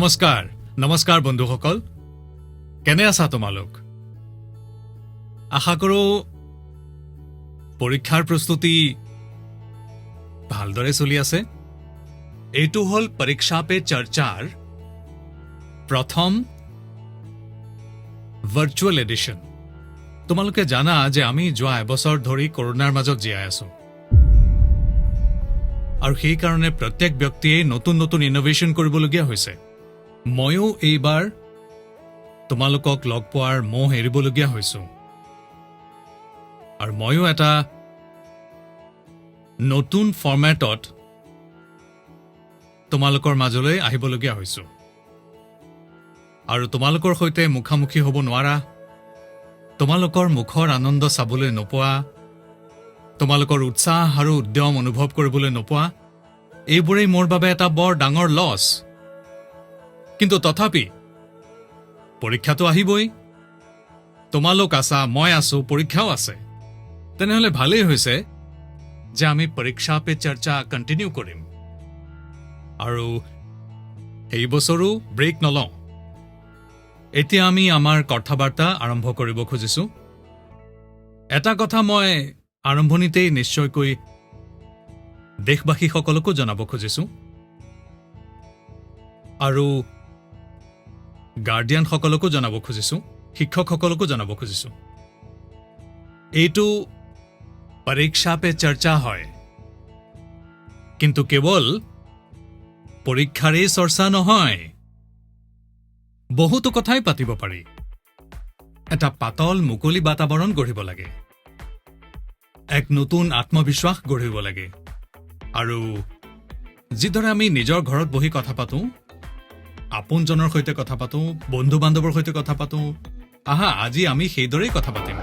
নমস্কাৰ নমস্কাৰ বন্ধুসকল কেনে আছা তোমালোক আশা কৰো পৰীক্ষাৰ প্ৰস্তুতি ভালদৰে চলি আছে এইটো হল পৰীক্ষা পে চৰ্চাৰ প্ৰথম ভাৰ্চুৱেল এডিশ্যন তোমালোকে জানা যে আমি যোৱা এবছৰ ধৰি কৰোনাৰ মাজত জীয়াই আছো আৰু সেই কাৰণে প্ৰত্যেক ব্যক্তিয়ে নতুন নতুন ইনোভেশন কৰিবলগীয়া হৈছে ময়ো এইবাৰ তোমালোকক লগ পোৱাৰ মোহ এৰিবলগীয়া হৈছো আৰু ময়ো এটা নতুন ফৰ্মেটত তোমালোকৰ মাজলৈ আহিবলগীয়া হৈছো আৰু তোমালোকৰ সৈতে মুখামুখি হ'ব নোৱাৰা তোমালোকৰ মুখৰ আনন্দ চাবলৈ নোপোৱা তোমালোকৰ উৎসাহ আৰু উদ্যম অনুভৱ কৰিবলৈ নোপোৱা এইবোৰেই মোৰ বাবে এটা বৰ ডাঙৰ লছ কিন্তু তথাপি পৰীক্ষাটো আহিবই তোমালোক আছা মই আছো পৰীক্ষাও আছে তেনেহলে ভালেই হৈছে যে আমি পৰীক্ষা পে চৰ্চা কন্টিনিউ কৰিম আৰু এই বছৰো ব্ৰেক নলওঁ এতিয়া আমি আমাৰ কথাবাৰ্তা আৰম্ভ কৰিব খুজিছো এটা কথা মই আৰম্ভণিতেই নিশ্চয়কৈ দেশবাসীসকলকো জনাব খুজিছো আৰু গাৰ্ডিয়ানসকলকো জনাব খুজিছো শিক্ষকসকলকো জনাব খুজিছো এইটো পৰীক্ষা পে চৰ্চা হয় কিন্তু কেৱল পৰীক্ষাৰেই চৰ্চা নহয় বহুতো কথাই পাতিব পাৰি এটা পাতল মুকলি বাতাবৰণ গঢ়িব লাগে এক নতুন আত্মবিশ্বাস গঢ়িব লাগে আৰু যিদৰে আমি নিজৰ ঘৰত বহি কথা পাতো আপোনজনৰ সৈতে কথা পাতো বন্ধু বান্ধৱৰ সৈতে কথা পাতো আহা আজি আমি সেইদৰেই কথা পাতিম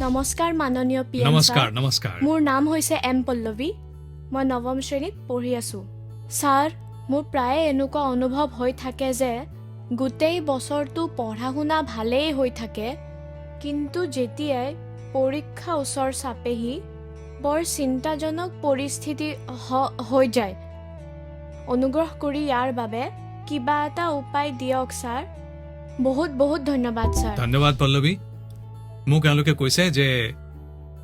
নমস্কাৰ মাননীয় পিএম নমস্কাৰ নমস্কাৰ মোৰ নাম হৈছে এম পল্লৱী মই নৱম শ্ৰেণীত পঢ়ি আছো ছাৰ মোৰ প্ৰায়ে এনেকুৱা অনুভৱ হৈ থাকে যে গোটেই বছৰটো পঢ়া শুনা ভালেই হৈ থাকে কিন্তু যেতিয়াই পৰীক্ষা ওচৰ চাপেহি বৰ চিন্তাজনক পৰিস্থিতি হৈ যায় অনুগ্ৰহ কৰি ইয়াৰ বাবে কিবা এটা উপায় দিয়ক ছাৰ বহুত বহুত ধন্যবাদ ছাৰ ধন্যবাদ পল্লৱী মোক এওঁলোকে কৈছে যে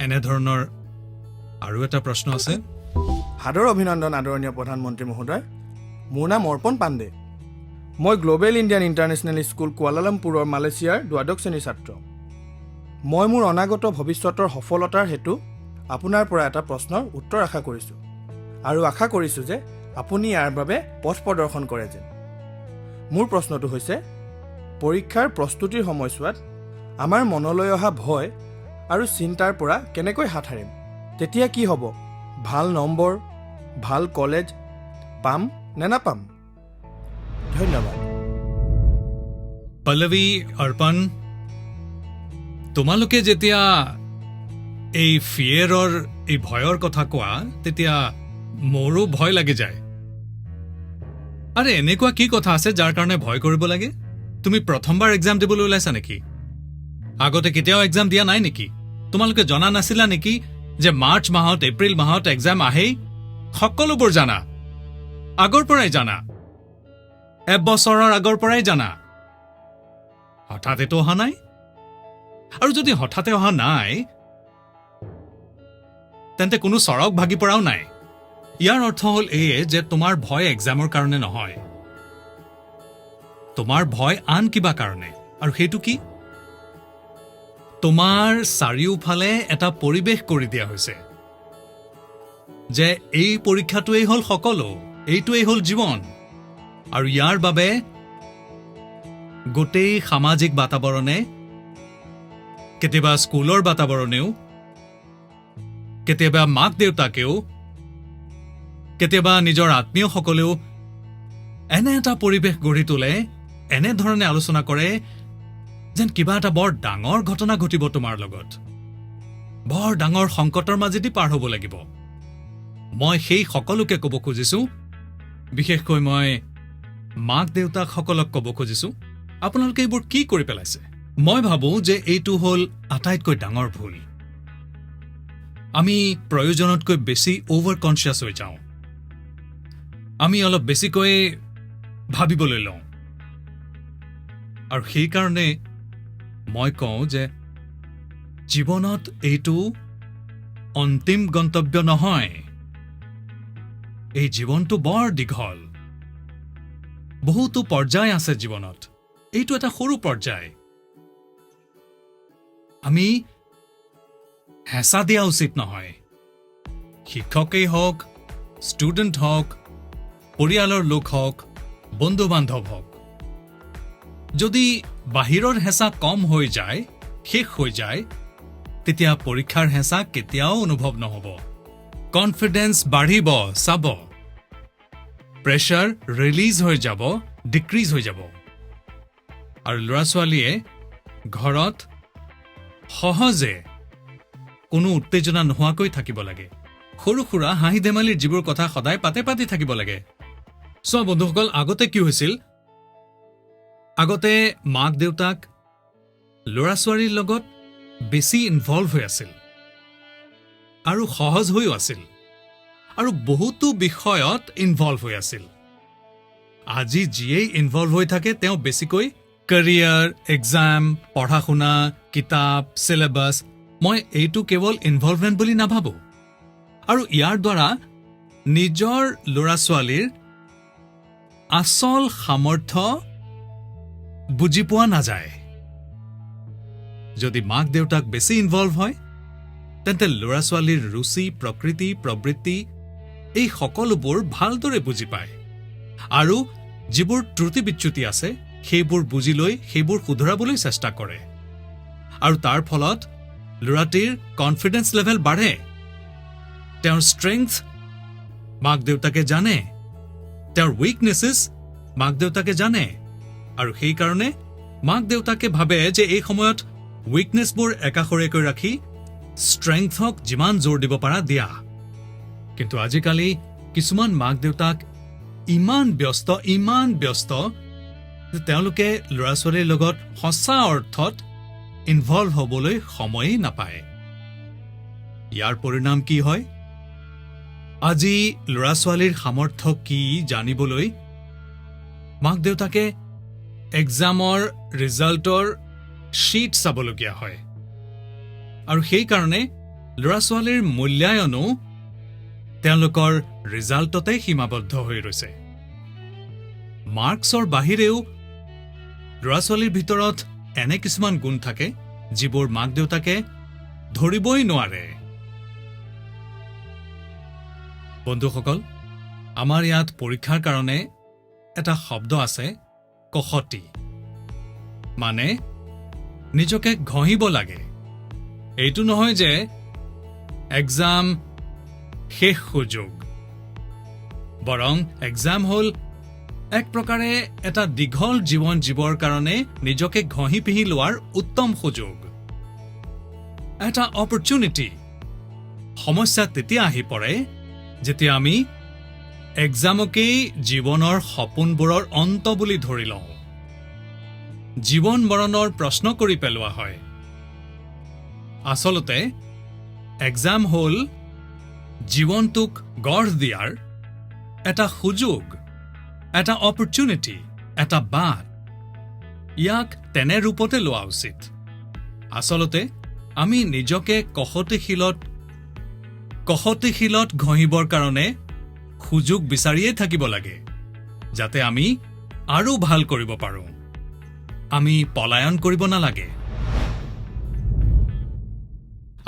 এনে ধৰণৰ আৰু এটা প্ৰশ্ন আছে সাদৰ অভিনন্দন আদৰণীয় প্ৰধানমন্ত্ৰী মহোদয় মোৰ নাম অৰ্পণ পাণ্ডে মই গ্লোবেল ইণ্ডিয়ান ইণ্টাৰনেশ্যনেল স্কুল কুৱালালামপুৰৰ মালয়েছিয়াৰ দ্বাদশ শ্ৰেণীৰ ছাত্ৰ মই মোৰ অনাগত ভৱিষ্যতৰ সফলতাৰ হেতু আপোনাৰ পৰা এটা প্ৰশ্নৰ উত্তৰ আশা কৰিছোঁ আৰু আশা কৰিছোঁ যে আপুনি ইয়াৰ বাবে পথ প্ৰদৰ্শন কৰে যেন মোৰ প্ৰশ্নটো হৈছে পৰীক্ষাৰ প্ৰস্তুতিৰ সময়ছোৱাত আমাৰ মনলৈ অহা ভয় আৰু চিন্তাৰ পৰা কেনেকৈ হাত সাৰিম তেতিয়া কি হ'ব ভাল নম্বৰ ভাল কলেজ পাম নে নাপাম ধন্যবাদ পল্লৱী অৰ্পণ তোমালোকে যেতিয়া এই ফিয়েৰৰ এই ভয়ৰ কথা কোৱা তেতিয়া মোৰো ভয় লাগি যায় আৰে এনেকুৱা কি কথা আছে যাৰ কাৰণে ভয় কৰিব লাগে তুমি প্ৰথমবাৰ এক্সাম দিবলৈ ওলাইছা নেকি আগতে কেতিয়াও এক্সাম দিয়া নাই নেকি তোমালোকে জনা নাছিলা নেকি যে মাৰ্চ মাহত এপ্ৰিল মাহত এক্সাম আহেই সকলোবোৰ জানা আগৰ পৰাই জানা এবছৰৰ আগৰ পৰাই জানা হঠাৎ অহা নাই আৰু যদি হঠাতে অহা নাই তেন্তে কোনো চৰক ভাগি পৰাও নাই ইয়াৰ অৰ্থ হ'ল এয়ে যে তোমাৰ ভয় এক্সামৰ কাৰণে নহয় তোমাৰ ভয় আন কিবা কাৰণে আৰু সেইটো কি তোমাৰ চাৰিওফালে এটা পৰিৱেশ কৰি দিয়া হৈছে যে এই পৰীক্ষাটোৱেই হ'ল সকলো এইটোৱেই হ'ল জীৱন আৰু ইয়াৰ বাবে গোটেই সামাজিক বাতাবৰণে কেতিয়াবা স্কুলৰ বাতাবৰণেও কেতিয়াবা মাক দেউতাকেও কেতিয়াবা নিজৰ আত্মীয়সকলেও এনে এটা পৰিৱেশ গঢ়ি তোলে এনেধৰণে আলোচনা কৰে যেন কিবা এটা বৰ ডাঙৰ ঘটনা ঘটিব তোমাৰ লগত বৰ ডাঙৰ সংকটৰ মাজেদি পাৰ হ'ব লাগিব মই সেই সকলোকে ক'ব খুজিছো বিশেষকৈ মই মাক দেউতাকসকলক ক'ব খুজিছো আপোনালোকে এইবোৰ কি কৰি পেলাইছে মই ভাবোঁ যে এইটো হ'ল আটাইতকৈ ডাঙৰ ভুল। আমি প্ৰয়োজনতকৈ বেছি অভাৰ কনচিয়াছ হৈ যাওঁ। আমি অলপ বেছিকৈ ভাবিবলৈ লওঁ। আৰু সেইকাৰণে মই কওঁ যে জীৱনত এইটো অন্তিম গন্তব্য নহয়। এই জীৱনটো বৰ দীঘল। বহুতো পৰ্যায় আছে জীৱনত। এইটো এটা সৰু পৰ্যায়। আমি হেঁচা দিয়া উচিত নহয়। শিক্ষকেই হওক, ষ্টুডেণ্ট হওক, পৰিয়ালৰ লোক হওক, বন্ধু বান্ধৱ হওক, যদি বাহিৰৰ হেঁচা কম হৈ যায়, শেষ হৈ যায়, তেতিয়া পৰীক্ষাৰ হেঁচা কেতিয়াও অনুভৱ নহ'ব। কনফিডেন্স বাঢ়িব, চাব। প্ৰেছাৰ ৰিলিজ হৈ যাব, ডিক্ৰিজ হৈ যাব। আৰু ল'ৰা ছোৱালীয়ে ঘৰত সহজে কোনো উত্তেজনা নোহোৱাকৈ থাকিব লাগে। সৰু সুৰা হাঁহি ধেমালিৰ যিবোৰ কথা সদায় পাতি থাকিব লাগে। চোৱা বন্ধুসকল, আগতে কি হৈছিল? আগতে মাক দেউতাক ল'ৰা ছোৱালীৰ লগত বেছি ইনভলভ হৈ আছিল আৰু সহজ হৈও আছিল আৰু বহুতো বিষয়ত ইনভলভ হৈ আছিল। আজি যিয়েই ইনভলভ হৈ থাকে তেওঁ বেছিকৈ কেৰিয়াৰ, এক্সাম, পঢ়া শুনা, কিতাপ, চিলেবাছ, মই এইটো কেৱল ইনভলভমেণ্ট বুলি নাভাবোঁ। আৰু ইয়াৰ দ্বাৰা নিজৰ ল'ৰা ছোৱালীৰ আচল সামৰ্থ্য বুজি পোৱা নাযায়। যদি মাক দেউতাক বেছি ইনভলভ হয় তেন্তে ল'ৰা ছোৱালীৰ ৰুচি, প্ৰকৃতি, প্ৰবৃত্তি এই সকলোবোৰ ভালদৰে বুজি পায় আৰু যিবোৰ ত্ৰুটি বিচ্যুতি আছে সেইবোৰ বুজি লৈ সেইবোৰ শুধৰাবলৈ চেষ্টা কৰে। আৰু তাৰ ফলত ল'ৰাটিৰ কনফিডেন্স লেভেল বাঢ়ে। তেওঁৰ ষ্ট্ৰেংথ মাক দেউতাকে জানে, তেওঁৰ উইকনেছেছ মাক দেউতাকে জানে। আৰু সেইকাৰণে মাক দেউতাকে ভাবে যে এই সময়ত উইকনেছবোৰ একাষৰীয়াকৈ ৰাখি ষ্ট্ৰেংথক যিমান জোৰ দিব পাৰা দিয়া। কিন্তু আজিকালি কিছুমান মাক দেউতাক ইমান ব্যস্ত যে তেওঁলোকে ল'ৰা ছোৱালীৰ লগত সঁচা অৰ্থত ইনভলভ হ'বলৈ সময়েই নাপায়। ইয়াৰ পৰিণাম কি হয়? আজি ল'ৰা ছোৱালীৰ সামৰ্থ্য কি জানিবলৈ মাক দেউতাকে এক্সামৰ ৰিজাল্টৰ শ্বীট চাবলগীয়া হয়। আৰু সেইকাৰণে ল'ৰা ছোৱালীৰ মূল্যায়নো তেওঁলোকৰ ৰিজাল্টতে সীমাবদ্ধ হৈ ৰৈছে। মাৰ্কছৰ বাহিৰেও ল'ৰা ছোৱালীৰ ভিতৰত এনে কিছুমান গুণ থাকে যিবোৰ মাক দেউতাকে ধৰিবই নোৱাৰে। বন্ধুসকল, আমাৰ ইয়াত পৰীক্ষাৰ কাৰণে এটা শব্দ আছে, কসতি। মানে নিজকে ঘঁহিব লাগে। এইটো নহয় যে এক্সাম শেষ সুযোগ, বৰং এক্সাম হ'ল এক প্ৰকাৰে এটা দীঘল জীৱন জীৱৰ কাৰণে নিজকে ঘঁহি পিহি লোৱাৰ উত্তম সুযোগ, এটা অপৰচুনিটি। সমস্যা তেতিয়া আহি পৰে যেতিয়া আমি এক্সামকেই জীৱনৰ সপোনবোৰৰ অন্ত বুলি ধৰি লওঁ। জীৱন মৰণৰ প্ৰশ্ন কৰি পেলোৱা হয়। আচলতে এক্সাম হ'ল জীৱনটোক গঢ় দিয়াৰ এটা সুযোগ, এটা অপৰচুনিটি, এটা বাট। ইয়াক তেনে ৰূপতে লোৱা উচিত। আচলতে আমি নিজকে কসতিশীলত ঘঁহিবৰ কাৰণে সুযোগ বিচাৰিয়েই থাকিব লাগে, যাতে আমি আৰু ভাল কৰিব পাৰোঁ। আমি পলায়ন কৰিব নালাগে।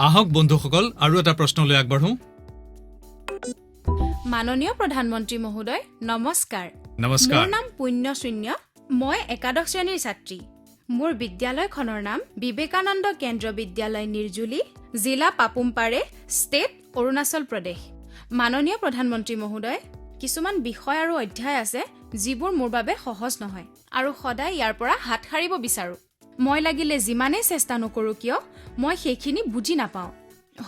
আহক বন্ধুসকল, আৰু এটা প্ৰশ্নলৈ আগবাঢ়ো। মাননীয় প্ৰধানমন্ত্ৰী মহোদয়, নমস্কাৰ। নমস্কাৰ। মোৰ নাম পুণ্যশূন্য। মই একাদশ শ্ৰেণীৰ ছাত্ৰী। মোৰ বিদ্যালয়খনৰ নাম বিবেকানন্দ কেন্দ্ৰ বিদ্যালয় নিৰ্জুলি, জিলা পাপুমপাৰে, ষ্টেট অৰুণাচল প্ৰদেশ। মাননীয় প্ৰধানমন্ত্ৰী মহোদয়, কিছুমান বিষয় আৰু অধ্যায় আছে যিবোৰ মোৰ বাবে সহজ নহয় আৰু সদায় ইয়াৰ পৰা হাত সাৰিব বিচাৰোঁ। মই লাগিলে যিমানেই চেষ্টা নকৰোঁ কিয় মই সেইখিনি বুজি নাপাওঁ।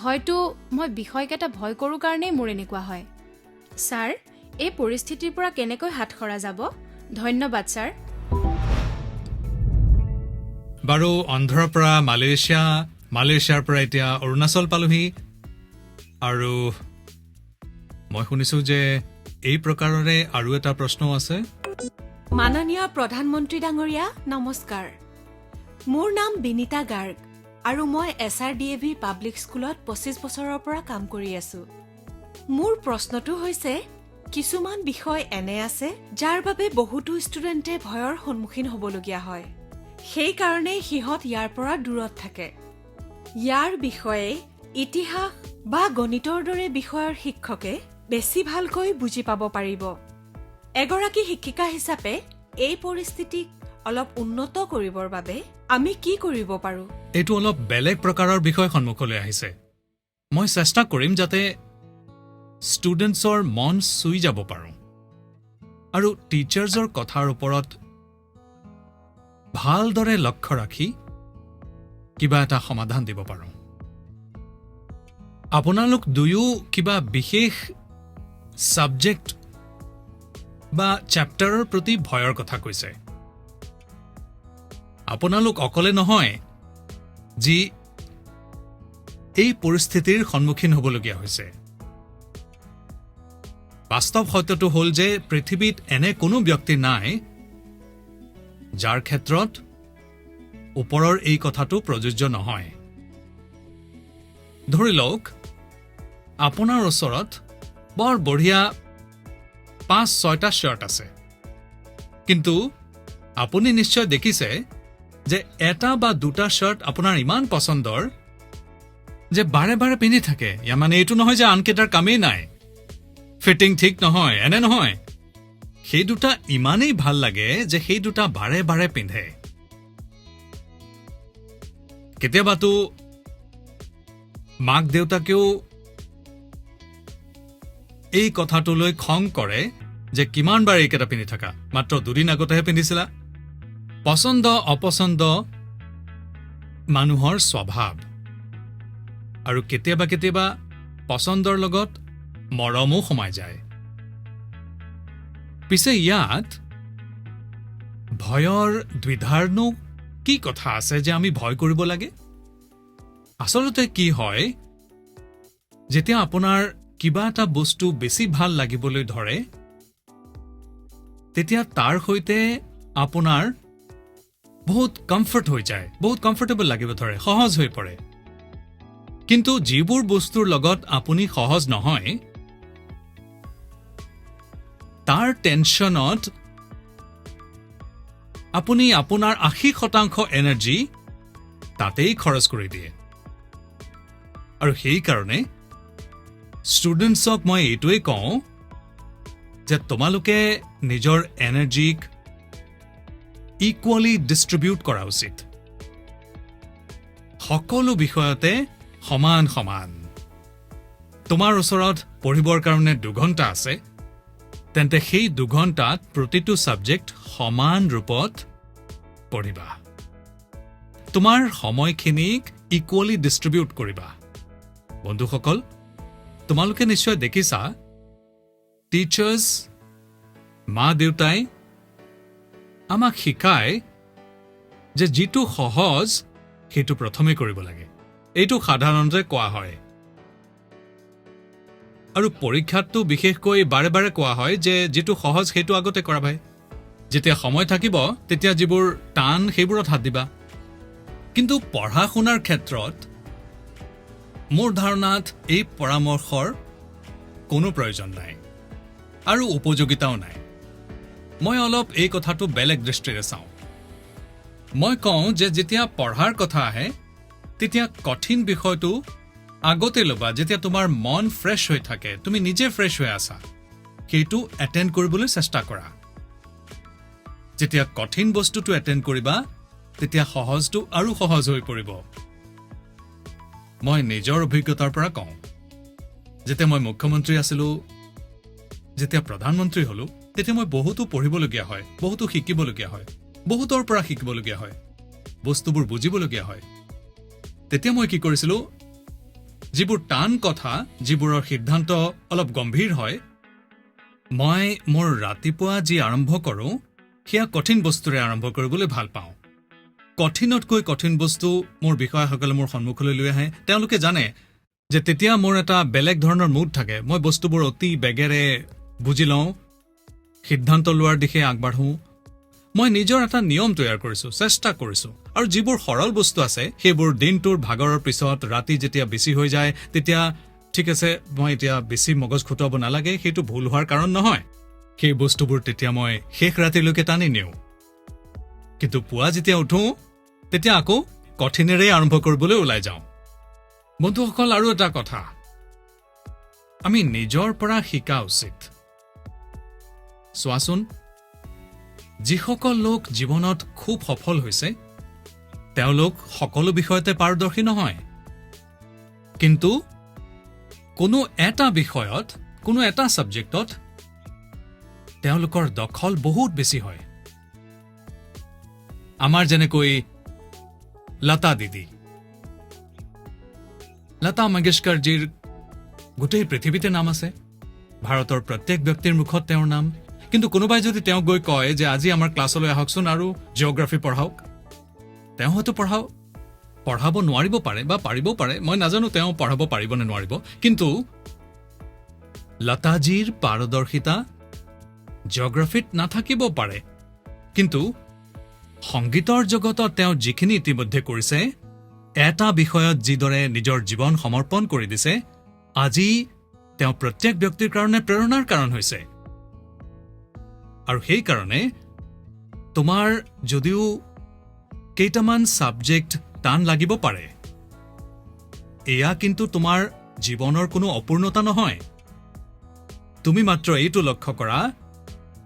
হয়তো মই বিষয়কেইটা ভয় কৰোঁ কাৰণেই মোৰ এনেকুৱা হয়। ছাৰ, এই পৰিস্থিতিৰ পৰা কেনেকৈ হাত সৰা যাব? ধন্যবাদ ছাৰ। বাৰু অন্ধ্ৰৰ পৰা মালয়েছিয়াৰ পৰা এতিয়া অৰুণাচল পালোহি আৰু মই শুনিছোঁ যে এই প্ৰকাৰৰে আৰু এটা প্ৰশ্নও আছে। মাননীয় প্ৰধানমন্ত্ৰী ডাঙৰীয়া নমস্কাৰ, মোৰ নাম বিনীতা গাৰ্গ আৰু মই SRDAV পাব্লিক স্কুলত 25 বছৰৰ পৰা কাম কৰি আছো। মোৰ প্ৰশ্নটো হৈছে, কিছুমান বিষয় এনে আছে যাৰ বাবে বহুতো ষ্টুডেণ্টে ভয়ৰ সন্মুখীন হ'বলগীয়া হয়, সেইকাৰণে সিহঁত ইয়াৰ পৰা দূৰত থাকে। ইয়াৰ বিষয়ে ইতিহাস বা গণিতৰ দৰে বিষয়ৰ শিক্ষকে বেছি ভালকৈ বুজি পাব পাৰিব। এগৰাকী শিক্ষিকা হিচাপে এই পৰিস্থিতিক অলপ উন্নত কৰিবৰ বাবে আমি কি কৰিব পাৰোঁ? এইটো অলপ বেলেগ প্ৰকাৰৰ বিষয় সন্মুখলৈ আহিছে। মই চেষ্টা কৰিম যাতে ষ্টুডেণ্টছৰ মন চুই যাব পাৰোঁ আৰু টিচাৰ্ছৰ কথাৰ ওপৰত ভালদৰে লক্ষ্য ৰাখি কিবা এটা সমাধান দিব পাৰোঁ। আপোনালোক দুয়ো কিবা বিশেষ ছাবজেক্ট বা চেপ্টাৰৰ প্ৰতি ভয়ৰ কথা কৈছে। আপোনালোক অকলে নহয় যি এই পৰিস্থিতিৰ সন্মুখীন হ'বলগীয়া হৈছে। বাস্তৱ সত্যটো হ'ল যে পৃথিৱীত এনে কোনো ব্যক্তি নাই যাৰ ক্ষেত্ৰত ওপৰৰ এই কথাটো প্ৰযোজ্য নহয়। ধৰি লওক, আপোনাৰ ওচৰত বৰ বঢ়িয়া 5-6টা শ্বাৰ্ট আছে, কিন্তু আপুনি নিশ্চয় দেখিছে যে এটা বা দুটা শ্বাৰ্ট আপোনাৰ ইমান পচন্দৰ যে বাৰে বাৰে পিন্ধি থাকে। ইয়াৰ মানে এইটো নহয় যে আনকেইটাৰ কামেই নাই, ফিটিং ঠিক নহয়, এনে নহয়। সেই দুটা ইমানেই ভাল লাগে যে সেই দুটা বাৰে বাৰে পিন্ধে। কেতিয়াবাতো মাক দেউতাকেও এই কথাটোলৈ খং কৰে যে কিমান বাৰ এইকেইটা পিন্ধি থাকা, মাত্ৰ দুদিন আগতেহে পিন্ধিছিলা। পচন্দ অপচন্দ মানুহৰ স্বভাৱ, আৰু কেতিয়াবা কেতিয়াবা পচন্দৰ লগত মৰমো সোমাই যায়। পিছে ইয়াত ভয়ৰ দ্বিধাৰনো কি কথা আছে যে আমি ভয় কৰিব লাগে? আচলতে কি হয়, যেতিয়া আপোনাৰ কিবা এটা বস্তু বেছি ভাল লাগিবলৈ ধৰে, তেতিয়া তাৰ সৈতে আপোনাৰ বহুত কমফৰ্ট হৈ যায়, বহুত কমফৰ্টেবল লাগিব ধৰে, সহজ হৈ পৰে। কিন্তু যিবোৰ বস্তুৰ লগত আপুনি সহজ নহয়, তাৰ টেনশ্যনত আপুনি আপোনাৰ 80% এনাৰ্জি তাতেই খৰচ কৰি দিয়ে। আৰু সেইকাৰণে ষ্টুডেণ্টছক মই এইটোৱেই কওঁ যে তোমালোকে নিজৰ এনাৰ্জিক ইকুৱেলি ডিষ্ট্ৰিবিউট কৰা উচিত, সকলো বিষয়তে সমান সমান। তোমাৰ ওচৰত পঢ়িবৰ কাৰণে 2 ঘণ্টা আছে, তেন্তে সেই 2 ঘণ্টাত প্ৰতিটো ছাবজেক্ট সমান ৰূপত পঢ়িবা। তোমাৰ সময়খিনিক ইকুৱেলি ডিষ্ট্ৰিবিউট কৰিবা। বন্ধুসকল, তোমালোকে নিশ্চয় দেখিছা, টিচাৰ্ছ, মা দেউতাই আমাক শিকায় যে যিটো সহজ সেইটো প্ৰথমে কৰিব লাগে। এইটো সাধাৰণতে কোৱা হয়, আৰু পৰীক্ষাতটো বিশেষকৈ বাৰে বাৰে কোৱা হয় যে যিটো সহজ সেইটো আগতে কৰা ভাই। যেতিয়া সময় থাকিব তেতিয়া যিবোৰ টান সেইবোৰত হাত দিবা। কিন্তু পঢ়া শুনাৰ ক্ষেত্ৰত মোৰ ধাৰণাত এই পৰামৰ্শৰ কোনো প্ৰয়োজন নাই আৰু উপযোগিতাও নাই। মই অলপ এই কথাটো বেলেগ দৃষ্টিৰে চাওঁ। মই কওঁ যে যেতিয়া পঢ়াৰ কথা আহে তেতিয়া কঠিন বিষয়টো আগতে ল'বা, যেতিয়া তোমাৰ মন ফ্ৰেছ হৈ থাকে, তুমি নিজে ফ্ৰেছ হৈ আছা, সেইটো এটেণ্ড কৰিবলৈ চেষ্টা কৰা। যেতিয়া কঠিন বস্তুটো এটেণ্ড কৰিবা তেতিয়া সহজটো আৰু সহজ হৈ পৰিব। মই নিজৰ অভিজ্ঞতাৰ পৰা কওঁ, যেতিয়া মই মুখ্যমন্ত্ৰী আছিলোঁ, যেতিয়া প্ৰধানমন্ত্ৰী হ'লোঁ, তেতিয়া মই বহুতো পঢ়িবলগীয়া হয়, বহুতো শিকিবলগীয়া হয়, বহুতৰ পৰা শিকিবলগীয়া হয়, বস্তুবোৰ বুজিবলগীয়া হয়। তেতিয়া মই কি কৰিছিলোঁ, যিবোৰ টান কথা, যিবোৰৰ সিদ্ধান্ত অলপ গম্ভীৰ হয়, মই মোৰ ৰাতিপুৱা যি আৰম্ভ কৰোঁ সেয়া কঠিন বস্তুৰে আৰম্ভ কৰিবলৈ ভাল পাওঁ। কঠিনতকৈ কঠিন বস্তু মোৰ বিষয়াসকলে মোৰ সন্মুখলৈ লৈ আহে তেওঁলোকে জানে যে তেতিয়া মোৰ এটা বেলেগ ধৰণৰ মুড থাকে মই বস্তুবোৰ অতি বেগেৰে বুজি লওঁ সিদ্ধান্ত লোৱাৰ দিশে আগবাঢ়োঁ মই নিজৰ এটা নিয়ম তৈয়াৰ কৰিছোঁ চেষ্টা কৰিছোঁ আৰু যিবোৰ সৰল বস্তু আছে সেইবোৰ দিনটোৰ ভাগৰৰ পিছত ৰাতি যেতিয়া বেছি হৈ যায় তেতিয়া ঠিক আছে মই এতিয়া বেছি মগজ খুটুৱাব নালাগে সেইটো ভুল হোৱাৰ কাৰণ নহয় সেই বস্তুবোৰ তেতিয়া মই শেষ ৰাতিলৈকে টানি নিওঁ কিন্তু পুৱা যেতিয়া উঠোঁ তেতিয়া আকৌ কঠিনেৰেই আৰম্ভ কৰিবলৈ ওলাই যাওঁ বন্ধুসকল আৰু এটা কথা আমি নিজৰ পৰা শিকা উচিত চোৱাচোন যিসকল লোক জীৱনত খুব সফল হৈছে তেওঁলোক সকলো বিষয়তে পাৰদৰ্শী নহয় কিন্তু কোনো এটা বিষয়ত কোনো এটা ছাবজেক্টত তেওঁলোকৰ দখল বহুত বেছি হয় আমাৰ যেনেকৈ লতা দিদি লতা মংগেশকাৰজীৰ গোটেই পৃথিৱীতে নাম আছে ভাৰতৰ প্ৰত্যেক ব্যক্তিৰ মুখত তেওঁৰ নাম কিন্তু কোনোবাই যদি তেওঁক গৈ কয় যে আজি আমাৰ ক্লাছলৈ আহকচোন আৰু জিঅ'গ্ৰাফি পঢ়াওক তেওঁ হয়তো পঢ়াব নোৱাৰিব পাৰে বা পাৰিবও পাৰে মই নাজানো তেওঁ পঢ়াব পাৰিব নে নোৱাৰিব কিন্তু লতাজীৰ পাৰদৰ্শিতা জিঅ'গ্ৰাফিত নাথাকিব পাৰে কিন্তু সংগীতৰ জগতত তেওঁ যিখিনি ইতিমধ্যে কৰিছে এটা বিষয়ত যিদৰে নিজৰ জীৱন সমৰ্পণ কৰি দিছে আজি তেওঁ প্ৰত্যেক ব্যক্তিৰ কাৰণে প্ৰেৰণাৰ কাৰণ হৈছে আৰু সেই কাৰণে তোমাৰ যদিও কেইটামান ছাবজেক্ট টান লাগিব পাৰে এয়া কিন্তু তোমাৰ জীৱনৰ কোনো অপূৰ্ণতা নহয় তুমি মাত্ৰ এইটো লক্ষ্য কৰা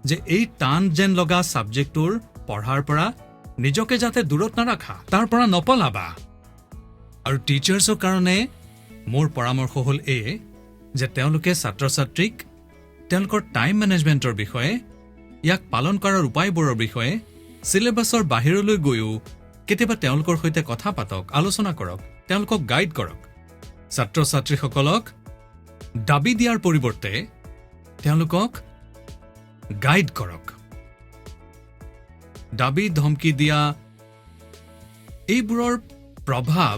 যে এই টান যেন লগা ছাবজেক্টটোৰ পঢ়াৰ পৰা নিজকে যাতে দূৰত নাৰাখা তাৰ পৰা নপলাবা আৰু টিচাৰ্ছৰ কাৰণে মোৰ পৰামৰ্শ হ'ল এই যে তেওঁলোকে ছাত্ৰ ছাত্ৰীক তেওঁলোকৰ টাইম মেনেজমেণ্টৰ বিষয়ে ইয়াক পালন কৰাৰ উপায়বোৰৰ বিষয়ে চিলেবাছৰ বাহিৰলৈ গৈও কেতিয়াবা তেওঁলোকৰ সৈতে কথা পাতক আলোচনা কৰক তেওঁলোকক গাইড কৰক ছাত্ৰ ছাত্ৰীসকলক দাবী দিয়াৰ পৰিৱৰ্তে তেওঁলোকক গাইড কৰক দাবী ধমকি দিয়া এইবোৰৰ প্ৰভাৱ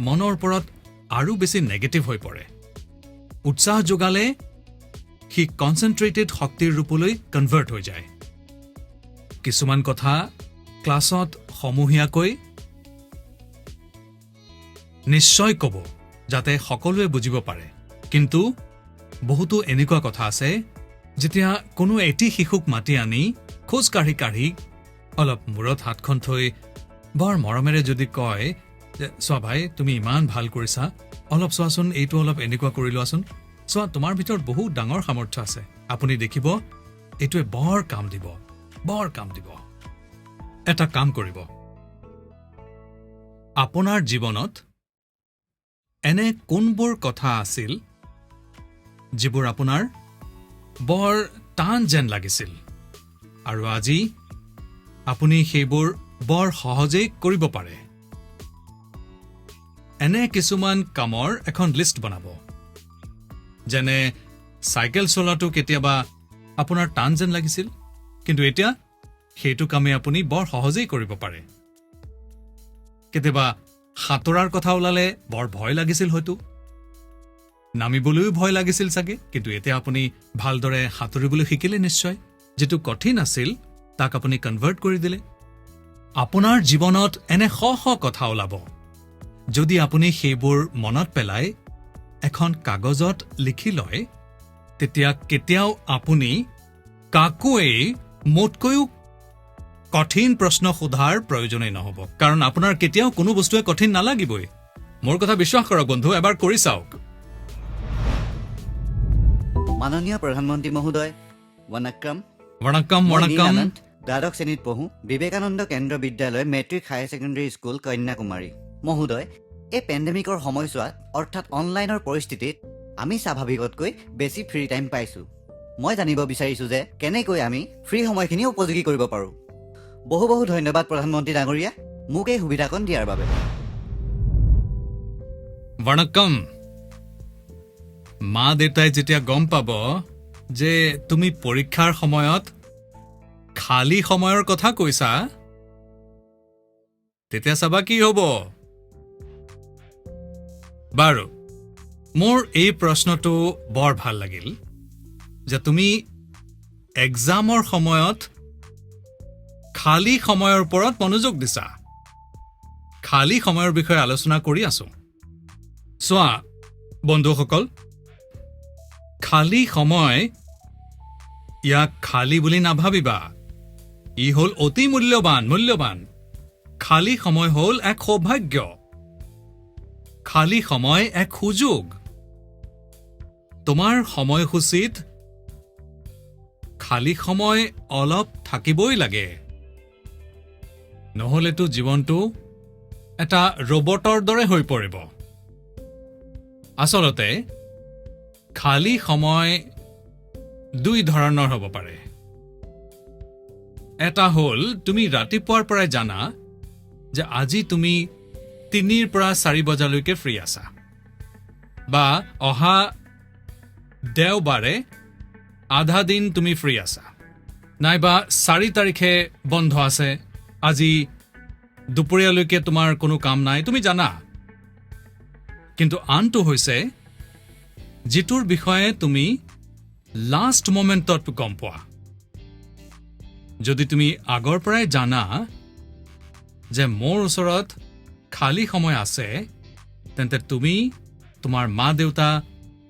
মনৰ ওপৰত আৰু বেছি নেগেটিভ হৈ পৰে উৎসাহ যোগালে সি কনচেন্ট্ৰেটেড শক্তিৰ ৰূপলৈ কনভাৰ্ট হৈ যায় কিছুমান কথা ক্লাছত সমূহীয়াকৈ নিশ্চয় ক'ব যাতে সকলোৱে বুজিব পাৰে কিন্তু বহুতো এনেকুৱা কথা আছে যেতিয়া কোনো এটি শিশুক মাতি আনি খোজ কাঢ়ি কাঢ়ি অলপ মূৰত হাতখন থৈ বৰ মৰমেৰে যদি কয় যে চোৱা ভাই তুমি ইমান ভাল কৰিছা অলপ চোৱাচোন এইটো অলপ এনেকুৱা কৰি লোৱাচোন চোৱা তোমাৰ ভিতৰত বহুত ডাঙৰ সামৰ্থ্য আছে আপুনি দেখিব এইটোৱে বৰ কাম দিব এটা কাম কৰিব আপোনাৰ জীৱনত এনে কোনবোৰ কথা আছিল যিবোৰ আপোনাৰ বৰ টান যেন লাগিছিল আৰু আজি আপুনি সেইবোৰ বৰ সহজেই কৰিব পাৰে এনে কিছুমান কামৰ এখন লিষ্ট বনাব যেনে চাইকেল চলাটো কেতিয়াবা আপোনাৰ টান যেন লাগিছিল কিন্তু এতিয়া সেইটো কামে আপুনি বৰ সহজেই কৰিব পাৰে কেতিয়াবা সাঁতোৰাৰ কথা ওলালে বৰ ভয় লাগিছিল হয়তো নামিবলৈও ভয় লাগিছিল চাগে কিন্তু এতিয়া আপুনি ভালদৰে সাঁতুৰিবলৈ শিকিলে নিশ্চয় যেটো কঠিন আছিল তাক আপুনি কনভাৰ্ট কৰি দিলে আপোনাৰ জীৱনত এনে শ কথা ওলাব যদি আপুনি সেইবোৰ মনত পেলাই এখন কাগজত লিখি লয় তেতিয়া কেতিয়াও আপুনি কাকোৱেই মোতকৈও কঠিন প্ৰশ্ন সোধাৰ প্ৰয়োজনেই নহব কাৰণ আপোনাৰ কেতিয়াও কোনো বস্তুৱে কঠিন নালাগিবই মোৰ কথা বিশ্বাস কৰক বন্ধু এবাৰ কৰি চাওক মাননীয় প্ৰধানমন্ত্ৰী মহোদয় বণাক্কাম वणक्कम মই নীল वणक्कम আনন্দ, দ্বাদশ শ্ৰেণীত পঢ়ো বিবেকানন্দ কেন্দ্ৰ বিদ্যালয় matric higher secondary school Kanyakumari মহোদয় এই পেণ্ডেমিকৰ সময়ছোৱাত অৰ্থাৎ অনলাইনৰ পৰিস্থিতিত আমি স্বাভাৱিকতকৈ বেছি ফ্ৰী টাইম পাইছোঁ মই জানিব বিচাৰিছোঁ যে কেনেকৈ আমি ফ্ৰী সময়খিনি উপযোগী কৰিব পাৰোঁ বহু ধন্যবাদ প্ৰধানমন্ত্ৰী ডাঙৰীয়া মোক এই সুবিধাকণ দিয়াৰ বাবে वणक्कम মা দেউতাই যেতিয়া গম পাব যে তুমি পৰীক্ষাৰ সময়ত খালী সময়ৰ কথা কৈছা তেতিয়া চাবা কি হ'ব। বাৰু, মোৰ এই প্ৰশ্নটো বৰ ভাল লাগিল যে তুমি এক্সামৰ সময়ত খালী সময়ৰ ওপৰত মনোযোগ দিছা। খালী সময়ৰ বিষয়ে আলোচনা কৰি আছো। চোৱা বন্ধুসকল, খালী সময় ইয়াক খালী বুলি নাভাবিবা। ই হ'ল অতি মূল্যৱান। খালী সময় হ'ল এক সৌভাগ্য। খালী সময় এক সুযোগ। তোমাৰ সময়সূচীত খালী সময় অলপ থাকিবই লাগে, নহ'লেতো জীৱনটো এটা ৰবটৰ দৰে হৈ পৰিব। আচলতে খালী সময় দুই ধৰণৰ হ'ব পাৰে। এটা হ'ল তুমি ৰাতিপুৱাৰ পৰাই জানা যে আজি তুমি 3 পৰা 4 বজালৈকে ফ্ৰী আছা, বা অহা দেওবাৰে আধা দিন তুমি ফ্ৰী আছা, নাইবা 4 তাৰিখে বন্ধ আছে, আজি দুপৰীয়ালৈকে তোমাৰ কোনো কাম নাই, তুমি জানা। কিন্তু আনটো হৈছে যিটোৰ বিষয়ে তুমি লাষ্ট মোমেণ্টত গম পোৱা। যদি তুমি আগৰ পৰাই জানা যে মোৰ ওচৰত খালী সময় আছে, তেন্তে তুমি তোমাৰ মা দেউতা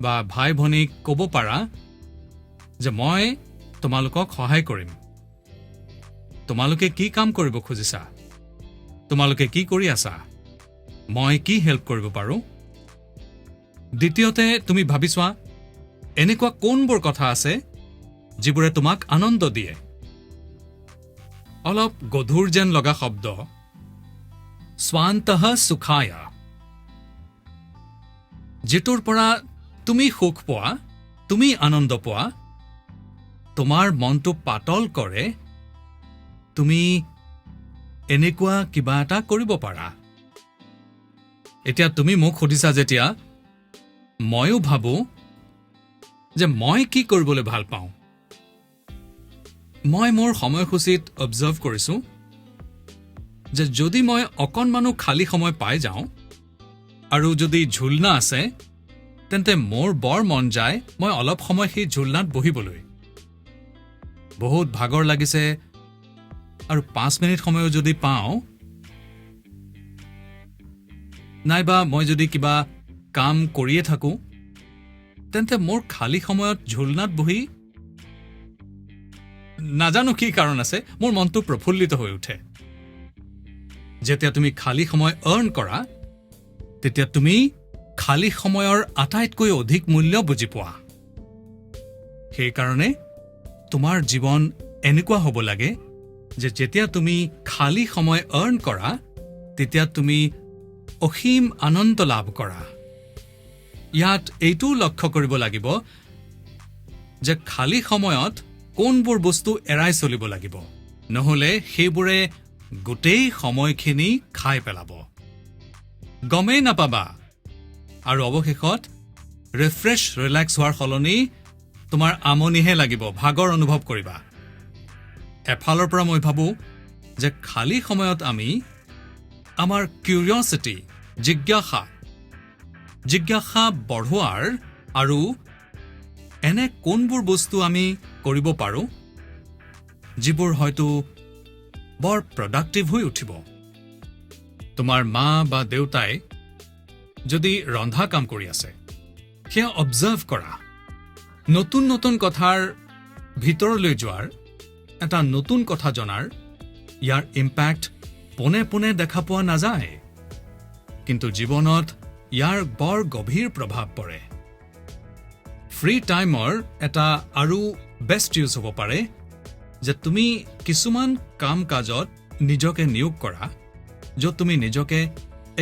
বা ভাই ভনীক ক'ব পাৰা যে মই তোমালোকক সহায় কৰিম। তোমালোকে কি কাম কৰিব খুজিছা, তোমালোকে কি কৰি আছা, মই কি হেল্প কৰিব পাৰোঁ। দ্বিতীয়তে তুমি ভাবি চোৱা এনেকুৱা কোনবোৰ কথা আছে যিবোৰে তোমাক আনন্দ দিয়ে। অলপ গধুৰ যেন লগা শব্দ স্বান্তঃ সুখায়, যিটোৰ পৰা তুমি সুখ পোৱা, তুমি আনন্দ পোৱা, তোমাৰ মনটো পাতল কৰে, তুমি এনেকুৱা কিবা এটা কৰিব পাৰা। এতিয়া তুমি মোক সুধিছা যেতিয়া, ময়ো ভাবো যে মই কি কৰিবলৈ ভাল পাওঁ। মই মোৰ সময়সূচীত অবজাৰ্ভ কৰিছো যে যদি মই অকণমানো খালী সময় পাই যাওঁ আৰু যদি ঝুলনা আছে, তেন্তে মোৰ বৰ মন যায় মই অলপ সময় সেই ঝুলনাত বহিবলৈ। বহুত ভাগৰ লাগিছে আৰু 5 মিনিট সময়ো যদি পাওঁ, নাইবা মই যদি কিবা কাম কৰিয়ে থাকোঁ, তেন্তে মোৰ খালী সময়ত ঝুলনাত বহি নাজানো কি কাৰণ আছে মোৰ মনটো প্ৰফুল্লিত হৈ উঠে। যেতিয়া তুমি খালী সময় আৰ্ণ কৰা, তেতিয়া তুমি খালী সময়ৰ আটাইতকৈ অধিক মূল্য বুজি পোৱা। সেইকাৰণে তোমাৰ জীৱন এনেকুৱা হ'ব লাগে যে যেতিয়া তুমি খালী সময় আৰ্ণ কৰা, তেতিয়া তুমি অসীম আনন্দ লাভ কৰা। ইয়াত এইটোও লক্ষ্য কৰিব লাগিব যে খালী সময়ত কোনবোৰ বস্তু এৰাই চলিব লাগিব, নহ'লে সেইবোৰে গোটেই সময়খিনি খাই পেলাব, গমেই নাপাবা, আৰু অৱশেষত ৰিলেক্স হোৱাৰ সলনি তোমাৰ আমনিহে লাগিব, ভাগৰ অনুভৱ কৰিবা। এফালৰ পৰা মই ভাবোঁ যে খালী সময়ত আমি আমাৰ কিউৰিয়চিটি, জিজ্ঞাসা বঢ়োৱাৰ আৰু এনে কোনবোৰ বস্তু আমি কৰিব পাৰোঁ যিবোৰ হয়তো বৰ প্ৰডাক্টিভ হৈ উঠিব। তোমাৰ মা বা দেউতাই যদি ৰন্ধা কাম কৰি আছে, সেয়া অবজাৰ্ভ কৰা। নতুন নতুন কথাৰ ভিতৰলৈ যোৱাৰ, এটা নতুন কথা জনাৰ, ইয়াৰ ইম্পেক্ট পোনে পোনে দেখা পোৱা নাযায়, কিন্তু জীৱনত ইয়াৰ বৰ গভীৰ প্ৰভাৱ পৰে। ফ্ৰী টাইমৰ এটা আৰু বেষ্ট ইউজ হ'ব পাৰে যে তুমি কিছুমান কাম কাজত নিজকে নিয়োগ কৰা, য'ত তুমি নিজকে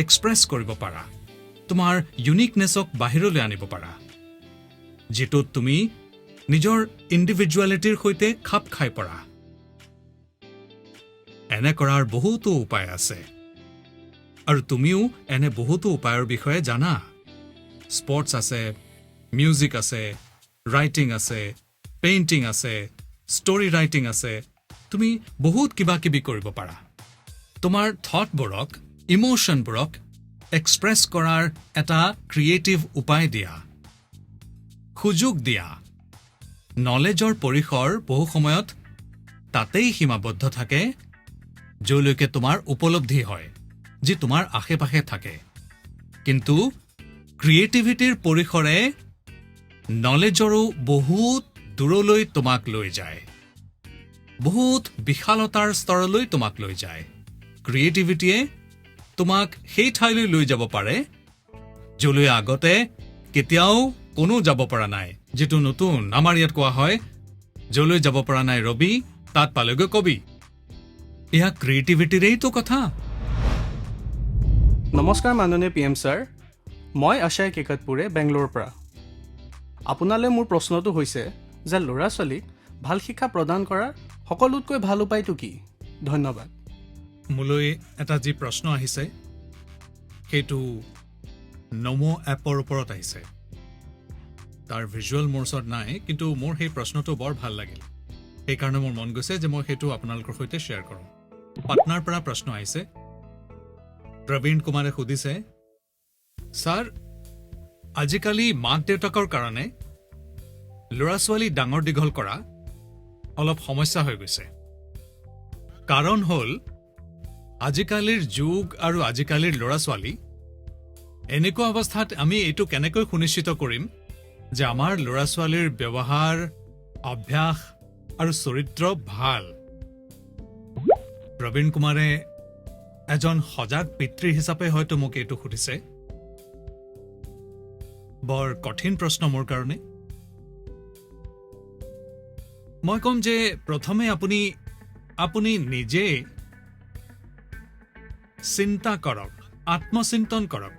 এক্সপ্ৰেছ কৰিব পাৰা, তোমাৰ ইউনিকনেছক বাহিৰলৈ আনিব পাৰা, যিটোত তুমি নিজৰ ইণ্ডিভিজুৱেলিটিৰ সৈতে খাপ খাই পৰা। এনে কৰাৰ বহুতো উপায় আছে, আৰু তুমিও এনে বহুতো উপায়ৰ বিষয়ে জানা। স্পৰ্টছ আছে, মিউজিক আছে, ৰাইটিং আছে, পেইণ্টিং আছে, ষ্টৰী ৰাইটিং আছে, তুমি বহুত কিবা কিবি কৰিব পাৰা। তোমাৰ থটবোৰক ইমোশ্যনবোৰক এক্সপ্ৰেছ কৰাৰ এটা ক্ৰিয়েটিভ উপায় দিয়া, সুযোগ দিয়া। নলেজৰ পৰিসৰ বহু সময়ত তাতেই সীমাবদ্ধ থাকে যলৈকে তোমাৰ উপলব্ধি হয়, যি তোমাৰ আশে পাশে থাকে। কিন্তু ক্ৰিয়েটিভিটিৰ পৰিসৰে নলেজৰো বহুত দূৰলৈ তোমাক লৈ যায়, বহুত বিশালতাৰ স্তৰলৈ তোমাক লৈ যায়। ক্ৰিয়েটিভিটিয়ে তোমাক সেই ঠাইলৈ লৈ যাব পাৰে যলৈ আগতে কেতিয়াও কোনো যাব পৰা নাই, যিটো নতুন আমাৰ ইয়াত কোৱা হয়, যলৈ যাব পৰা নাই ৰবি তাত পালেগৈ কবি। এয়া ক্ৰিয়েটিভিটিৰেইতো কথা। নমস্কাৰ মাননীয় PM ছাৰ, মই আশাই কেকতপুৰে বেংগলোৰৰ পৰা। আপোনালৈ মোৰ প্ৰশ্নটো হৈছে যে ল'ৰা ছোৱালীক ভাল শিক্ষা প্ৰদান কৰাৰ সকলোতকৈ ভাল উপায়টো কি? ধন্যবাদ। মোলৈ এটা যি প্ৰশ্ন আহিছে সেইটো নমো এপৰ ওপৰত আহিছে। তাৰ ভিজুৱেল মোৰ ওচৰত নাই, কিন্তু মোৰ সেই প্ৰশ্নটো বৰ ভাল লাগিল। সেইকাৰণে মোৰ মন গৈছে যে মই সেইটো আপোনালোকৰ সৈতে শ্বেয়াৰ কৰোঁ। পাটনাৰ পৰা প্ৰশ্ন আহিছে। প্ৰবীণ কুমাৰে সুধিছে, ছাৰ, আজিকালি মাক দেউতাকৰ কাৰণে ল'ৰা ছোৱালী ডাঙৰ দীঘল কৰা অলপ সমস্যা হৈ গৈছে। কাৰণ হ'ল আজিকালিৰ যুগ আৰু আজিকালিৰ ল'ৰা ছোৱালী। এনেকুৱা অৱস্থাত আমি এইটো কেনেকৈ সুনিশ্চিত কৰিম যে আমাৰ ল'ৰা ছোৱালীৰ ব্যৱহাৰ, অভ্যাস আৰু চৰিত্ৰ ভাল? প্ৰবীণ কুমাৰে এজন সজাগ পিতৃ হিচাপে হয়তো মোক এইটো সুধিছে। বৰ কঠিন প্ৰশ্ন মোৰ কাৰণে। মই ক'ম যে প্ৰথমে আপুনি নিজে চিন্তা কৰক, আত্মচিন্তন কৰক।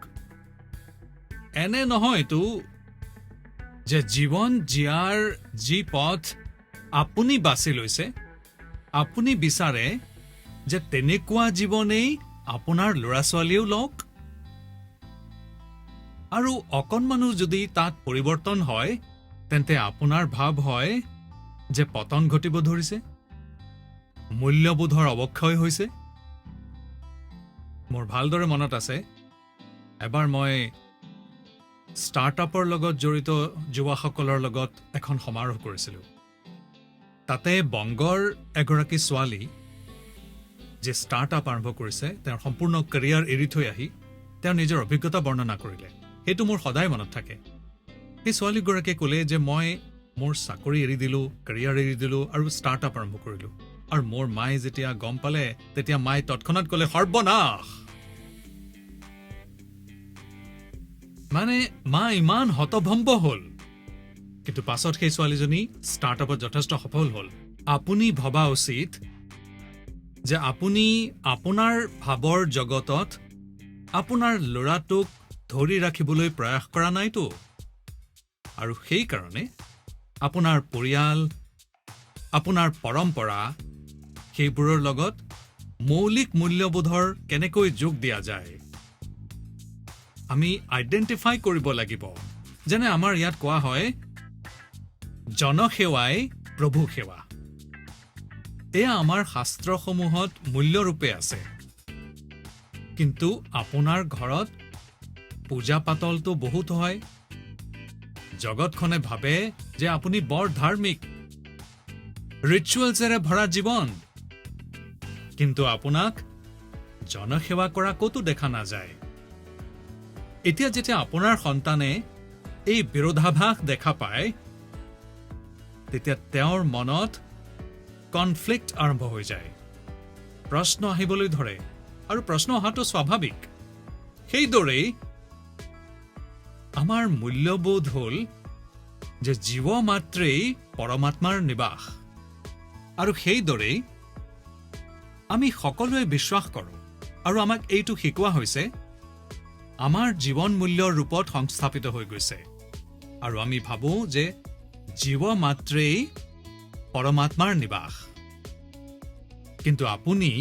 এনে নহয়তো যে জীৱন জীয়াৰ যি পথ আপুনি বাছি লৈছে, আপুনি বিচাৰে যে তেনেকুৱা জীৱনেই আপোনাৰ ল'ৰা ছোৱালীয়েও লওক। আৰু অকণমানো যদি তাত পৰিৱৰ্তন হয়, তেন্তে আপোনাৰ ভাৱ হয় যে পতন ঘটিব ধৰিছে, মূল্যবোধৰ অৱক্ষয় হৈছে। মোৰ ভালদৰে মনত আছে, এবাৰ মই ষ্টাৰ্টআপৰ লগত জড়িত যুৱাসকলৰ লগত এখন সমাৰোহ কৰিছিলোঁ। তাতে বংগৰ এগৰাকী ছোৱালী যে ষ্টাৰ্টআপ আৰম্ভ কৰিছে, তেওঁৰ সম্পূৰ্ণ কেৰিয়াৰ এৰি থৈ আহি তেওঁৰ নিজৰ অভিজ্ঞতা বৰ্ণনা কৰিলে। সেইটো মোৰ সদায় মনত থাকে। সেই ছোৱালীগৰাকীয়ে ক'লে যে মই মোৰ চাকৰি এৰি দিলোঁ, কেৰিয়াৰ এৰি দিলোঁ আৰু ষ্টাৰ্টআপ আৰম্ভ কৰিলোঁ। আৰু মোৰ মায়ে যেতিয়া গম পালে, তেতিয়া মায়ে তৎক্ষণাৎ ক'লে, সৰ্বনাশ। মানে মা ইমান হতভম্ব হ'ল। কিন্তু পাছত সেই ছোৱালীজনী ষ্টাৰ্টআপত যথেষ্ট সফল হ'ল। আপুনি ভবা উচিত যে আপুনি আপোনাৰ ভাৱৰ জগতত আপোনাৰ ল'ৰাটোক ধৰি ৰাখিবলৈ প্ৰয়াস কৰা নাইতো। আৰু সেইকাৰণে আপোনাৰ পৰিয়াল, আপোনাৰ পৰম্পৰা, সেইবোৰৰ লগত মৌলিক মূল্যবোধৰ কেনেকৈ যোগ দিয়া যায় আমি আইডেণ্টিফাই কৰিব লাগিব। যেনে আমাৰ ইয়াত কোৱা হয়, জনসেৱাই প্ৰভু সেৱা। এয়া আমাৰ শাস্ত্ৰসমূহত মূল্যৰূপে আছে। কিন্তু আপোনাৰ ঘৰত পূজা পাতলটো বহুত হয়। জগতখনে ভাবে যে আপুনি বৰ ধাৰ্মিক, ৰিচুৱেলছেৰে ভৰা জীৱন। কিন্তু আপোনাক জনসেৱা কৰা ক'তো দেখা নাযায়। এতিয়া যেতিয়া আপোনাৰ সন্তানে এই বিৰোধাভাস দেখা পায়, তেতিয়া তেওঁৰ মনত কনফ্লিক্ট আৰম্ভ হৈ যায়, প্ৰশ্ন আহিবলৈ ধৰে। আৰু প্ৰশ্ন অহাটো স্বাভাৱিক। সেইদৰেই আমাৰ মূল্যবোধ হ'ল যে জীৱ মাত্ৰেই পৰমাত্মাৰ নিবাস। আৰু সেইদৰেই আমি সকলোৱে বিশ্বাস কৰোঁ। আৰু আমাক এইটো শিকোৱা হৈছে, আমাৰ জীৱন মূল্যৰ ৰূপত সংস্থাপিত হৈ গৈছে। আৰু আমি ভাবোঁ যে জীৱ মাত্ৰেই পৰমাত্মাৰ নিবাস। কিন্তু আপুনি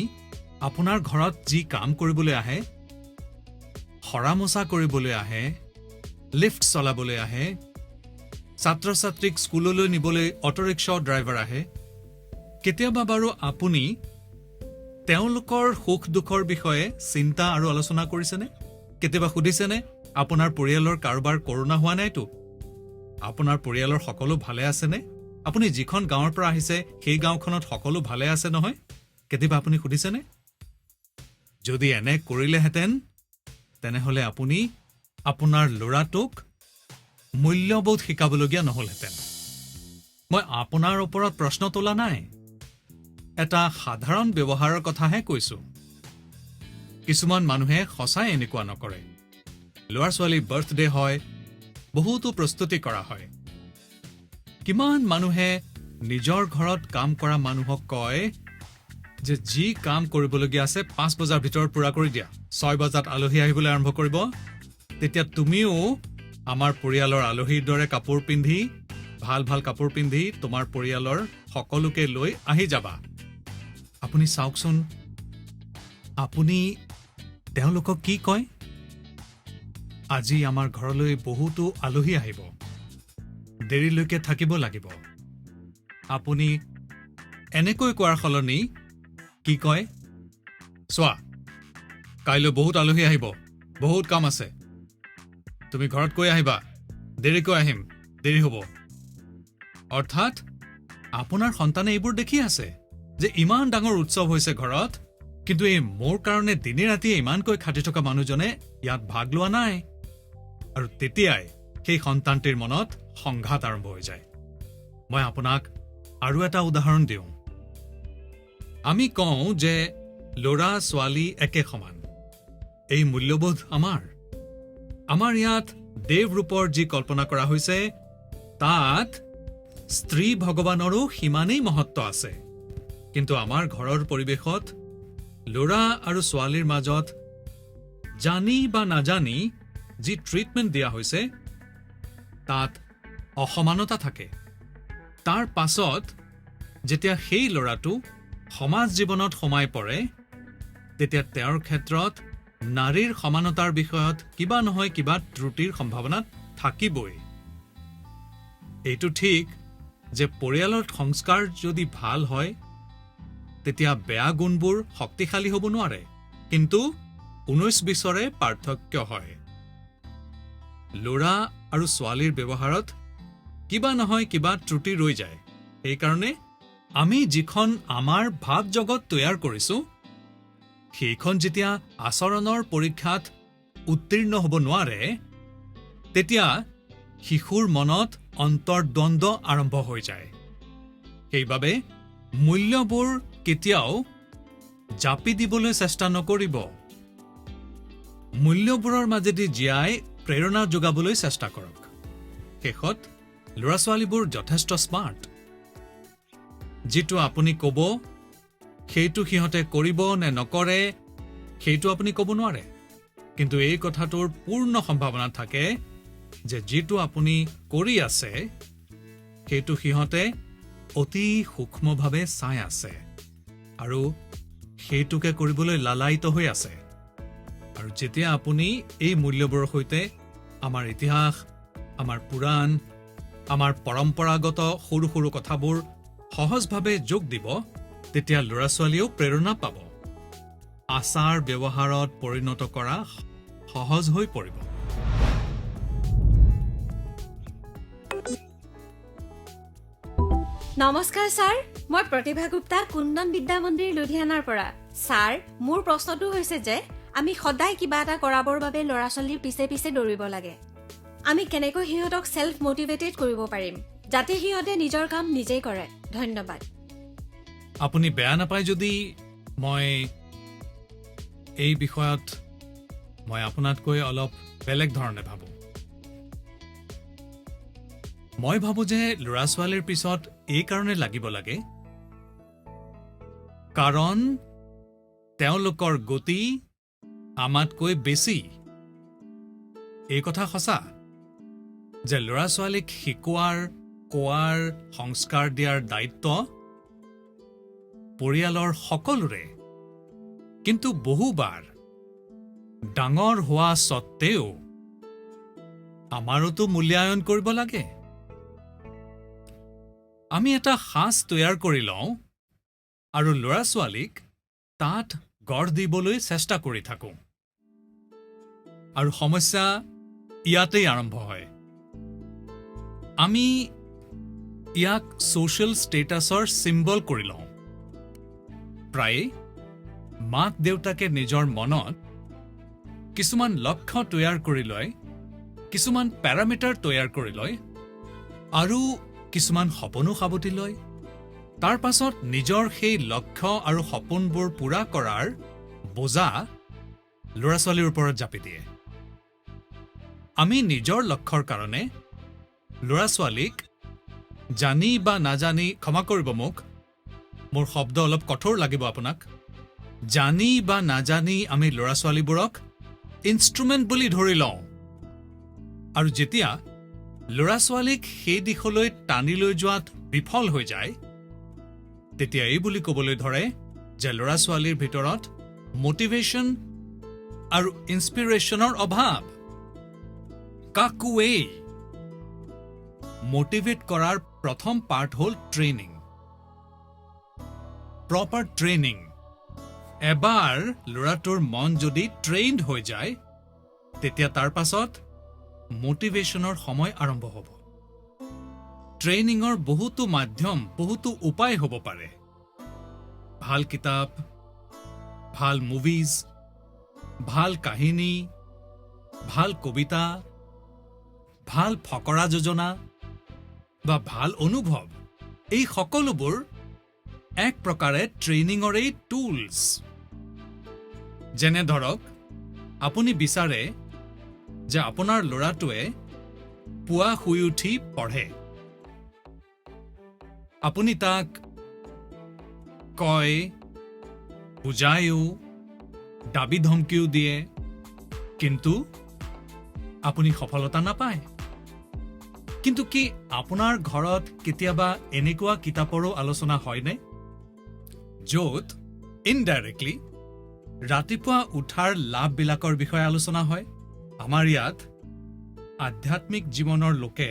আপোনাৰ ঘৰত যি কাম কৰিবলৈ আহে, সৰা মোচা কৰিবলৈ আহে, লিফ্ট চলাবলৈ আহে, ছাত্ৰ ছাত্ৰীক স্কুললৈ নিবলৈ অটো ৰিক্সা ড্ৰাইভাৰ আহে, কেতিয়াবা বাৰু আপুনি তেওঁলোকৰ সুখ দুখৰ বিষয়ে চিন্তা আৰু আলোচনা কৰিছেনে? কেতিয়াবা সুধিছেনে আপোনাৰ পৰিয়ালৰ কাৰোবাৰ কৰোণা হোৱা নাইতো? আপোনাৰ পৰিয়ালৰ সকলো ভালে আছেনে? আপুনি যিখন গাঁৱৰ পৰা আহিছে সেই গাঁওখনত সকলো ভালে আছে নহয়? কেতিয়াবা আপুনি সুধিছেনে? যদি এনে কৰিলেহেঁতেন তেনেহ'লে আপুনি আপোনাৰ ল'ৰাটোক মূল্যবোধ শিকাবলগীয়া নহ'লহেঁতেন। মই আপোনাৰ ওপৰত প্ৰশ্ন তোলা নাই, এটা সাধাৰণ ব্যৱহাৰৰ কথাহে কৈছোঁ। কিছুমান মানুহে সঁচাই এনেকুৱা নকৰে। ল'ৰা ছোৱালীৰ বাৰ্থডে হয়, বহুতো প্ৰস্তুতি কৰা হয়। কিমান মানুহে নিজৰ ঘৰত কাম কৰা মানুহক কয় যে যি কাম কৰিবলগীয়া আছে 5 বজাৰ ভিতৰত পূৰা কৰি দিয়া, 6 বজাত আলহী আহিবলৈ আৰম্ভ কৰিব, তেতিয়া তুমিও আমাৰ পৰিয়ালৰ আলহীৰ দৰে কাপোৰ পিন্ধি, ভাল ভাল কাপোৰ পিন্ধি তোমাৰ পৰিয়ালৰ সকলোকে লৈ আহি যাবা। আপুনি চাওকচোন, আপুনি তেওঁলোকক কি কয়? আজি আমাৰ ঘৰলৈ বহুতো আলহী আহিব, দেৰিলৈকে থাকিব লাগিব। আপুনি এনেকৈ কোৱাৰ সলনি কি কয়? চোৱা, কাইলৈ বহুত আলহী আহিব, বহুত কাম আছে, তুমি ঘৰত কৈ আহিবা, দেৰিকৈ আহিম, দেৰি হ'ব। অৰ্থাৎ আপোনাৰ সন্তানে এইবোৰ দেখি আছে যে ইমান ডাঙৰ উৎসৱ হৈছে ঘৰত, কিন্তু এই মোৰ কাৰণে দিনে ৰাতিয়ে ইমানকৈ খাটি থকা মানুহজনে ইয়াত ভাগ লোৱা নাই। আৰু তেতিয়াই সেই সন্তানটিৰ মনত সংঘাত আৰম্ভ হৈ যায়। মই আপোনাক আৰু এটা উদাহৰণ দিওঁ। আমি কওঁ যে ল'ৰা ছোৱালী একে সমান। এই মূল্যবোধ আমাৰ ইয়াত দেৱৰূপৰ যি কল্পনা কৰা হৈছে তাত স্ত্ৰী ভগৱানৰো সিমানেই মহত্ব আছে। কিন্তু আমাৰ ঘৰৰ পৰিৱেশত ল'ৰা আৰু ছোৱালীৰ মাজত জানি বা নাজানি যি ট্ৰিটমেণ্ট দিয়া হৈছে তাত অসমানতা থাকে। তাৰ পাছত যেতিয়া সেই ল'ৰাটো সমাজ জীৱনত সোমাই পৰে, তেতিয়া তেওঁৰ ক্ষেত্ৰত নাৰীৰ সমানতাৰ বিষয়ত কিবা নহয় কিবা ত্ৰুটিৰ সম্ভাৱনা থাকিবই। এইটো ঠিক যে পৰিয়ালৰ সংস্কাৰ যদি ভাল হয় তেতিয়া বেয়া গুণবোৰ শক্তিশালী হ'ব নোৱাৰে, কিন্তু 19-20ৰে পাৰ্থক্য হয়। ল'ৰা আৰু ছোৱালীৰ ব্যৱহাৰত কিবা নহয় কিবা ত্ৰুটি ৰৈ যায়। সেইকাৰণে আমি যিখন আমাৰ ভাৱ জগত তৈয়াৰ কৰিছোঁ সেইখন যেতিয়া আচৰণৰ পৰীক্ষাত উত্তীৰ্ণ হ'ব নোৱাৰে, তেতিয়া শিশুৰ মনত অন্তৰ্দ্বন্দ্ব আৰম্ভ হৈ যায়। সেইবাবে মূল্যবোৰ কেতিয়াও জাপি দিবলৈ চেষ্টা নকৰিব। মূল্যবোৰৰ মাজেদি জীয়াই প্ৰেৰণা যোগাবলৈ চেষ্টা কৰক। শেষত ল'ৰা ছোৱালীবোৰ যথেষ্ট স্মাৰ্ট। যিটো আপুনি ক'ব সেইটো সিহঁতে কৰিব নে নকৰে সেইটো আপুনি ক'ব নোৱাৰে, কিন্তু এই কথাটোৰ পূৰ্ণ সম্ভাৱনা থাকে যে যিটো আপুনি কৰি আছে সেইটো সিহঁতে অতি সূক্ষ্মভাৱে চাই আছে আৰু সেইটোকে কৰিবলৈ লালায়িত হৈ আছে। আৰু যেতিয়া আপুনি এই মূল্যবোৰৰ সৈতে আমাৰ ইতিহাস, আমাৰ পুৰাণ, আমাৰ পৰম্পৰাগত সৰু সৰু কথাবোৰ সহজভাৱে যোগ দিব, তেতিয়া ল'ৰা ছোৱালীয়েও প্ৰেৰণা পাব। আচাৰ ব্যৱহাৰত পৰিণত কৰা সহজ হৈ পৰিব। নমস্কাৰ ছাৰ, মই প্ৰতিভা গুপ্তা, কুন্দন বিদ্যা মন্দিৰ লুধিয়ানাৰ পৰা। ছাৰ, মোৰ প্ৰশ্নটো হৈছে যে আমি সদায় কিবা এটা কৰাবৰ বাবে ল'ৰা ছোৱালীৰ পিছে পিছে দৌৰিব লাগে। আমি কেনেকৈ সিহঁতক সেল্ফ মটিভেটেড কৰিব পাৰিম যাতে সিহঁতে নিজৰ কাম নিজেই কৰে? ধন্যবাদ। আপুনি বেয়া নাপায় যদি মই এই বিষয়ত আপোনাতকৈ অলপ বেলেগ ধৰণে ভাবোঁ। মই ভাবোঁ যে ল'ৰা ছোৱালীৰ পিছত এই কাৰণে লাগিব লাগে কাৰণ তেওঁলোকৰ গতি আমাতকৈ বেছি। এই কথা সঁচা যে ল'ৰা ছোৱালীক শিকোৱাৰ, কোৱাৰ, সংস্কাৰ দিয়াৰ দায়িত্ব পৰিয়ালৰ সকলোৰে। কিন্তু বহুবাৰ ডাঙৰ হোৱা স্বত্তেও আমাৰোতো মূল্যায়ন কৰিব লাগে। আমি এটা সাজ তৈয়াৰ কৰি লওঁ আৰু ল'ৰা ছোৱালীক তাত গঢ় দিবলৈ চেষ্টা কৰি থাকোঁ আৰু সমস্যা ইয়াতেই আৰম্ভ হয় আমি ইয়াক ছ'চিয়েল ষ্টেটাছৰ চিম্বল কৰি লওঁ প্ৰায়ে মাক দেউতাকে নিজৰ মনত কিছুমান লক্ষ্য তৈয়াৰ কৰি লয় কিছুমান পেৰামিটাৰ তৈয়াৰ কৰি লয় আৰু কিছুমান সপোনো সাৱটি লয় তাৰ পাছত নিজৰ সেই লক্ষ্য আৰু সপোনবোৰ পূৰা কৰাৰ বোজা ল'ৰা ছোৱালীৰ ওপৰত জাপি দিয়ে আমি নিজৰ লক্ষ্যৰ কাৰণে ল'ৰা ছোৱালীক জানি বা নাজানি ক্ষমা কৰিব মোক মোৰ শব্দ অলপ কঠোৰ লাগিব আপোনাক জানি বা নাজানি আমি ল'ৰা ছোৱালীবোৰক ইনষ্ট্ৰুমেণ্ট বুলি ধৰি লওঁ আৰু যেতিয়া ল'ৰা ছোৱালীক সেই দিশলৈ টানি লৈ যোৱাত বিফল হৈ যায় তেতিয়া এই বুলি ক'বলৈ ধৰে যে ল'ৰা ছোৱালীৰ ভিতৰত মটিভেশ্যন আৰু ইনস্পিৰেশ্যনৰ অভাৱ কাকোৱেই মটিভেট কৰাৰ প্ৰথম পাৰ্ট হ'ল ট্ৰেইনিং প্ৰপাৰ ট্ৰেইনিং এবাৰ ল'ৰাটোৰ মন যদি ট্ৰেইনড হৈ যায় তেতিয়া তাৰ পাছত মটিভেশ্যনৰ সময় আৰম্ভ হ'ব ট্ৰেইনিঙৰ বহুতো মাধ্যম বহুতো উপায় হ'ব পাৰে ভাল কিতাপ ভাল মুভিজ ভাল কাহিনী ভাল কবিতা ভাল ফকৰা যোজনা বা ভাল অনুভৱ এই সকলোবোৰ এক প্ৰকাৰে ট্ৰেইনিঙৰেই টুলছ যেনে ধৰক আপুনি বিচাৰে যে আপোনাৰ ল'ৰাটোৱে পুৱা শুই উঠি পঢ়ে আপুনি তাক কয় বুজায়ো দাবী ধমকিও দিয়ে কিন্তু আপুনি সফলতা নাপায় কিন্তু কি আপোনাৰ ঘৰত কেতিয়াবা এনেকুৱা কিতাপৰো আলোচনা হয়নে য'ত ইনডাইৰেক্টলি ৰাতিপুৱা উঠাৰ লাভবিলাকৰ বিষয়ে আলোচনা হয় আমাৰ ইয়াত আধ্যাত্মিক জীৱনৰ লোকে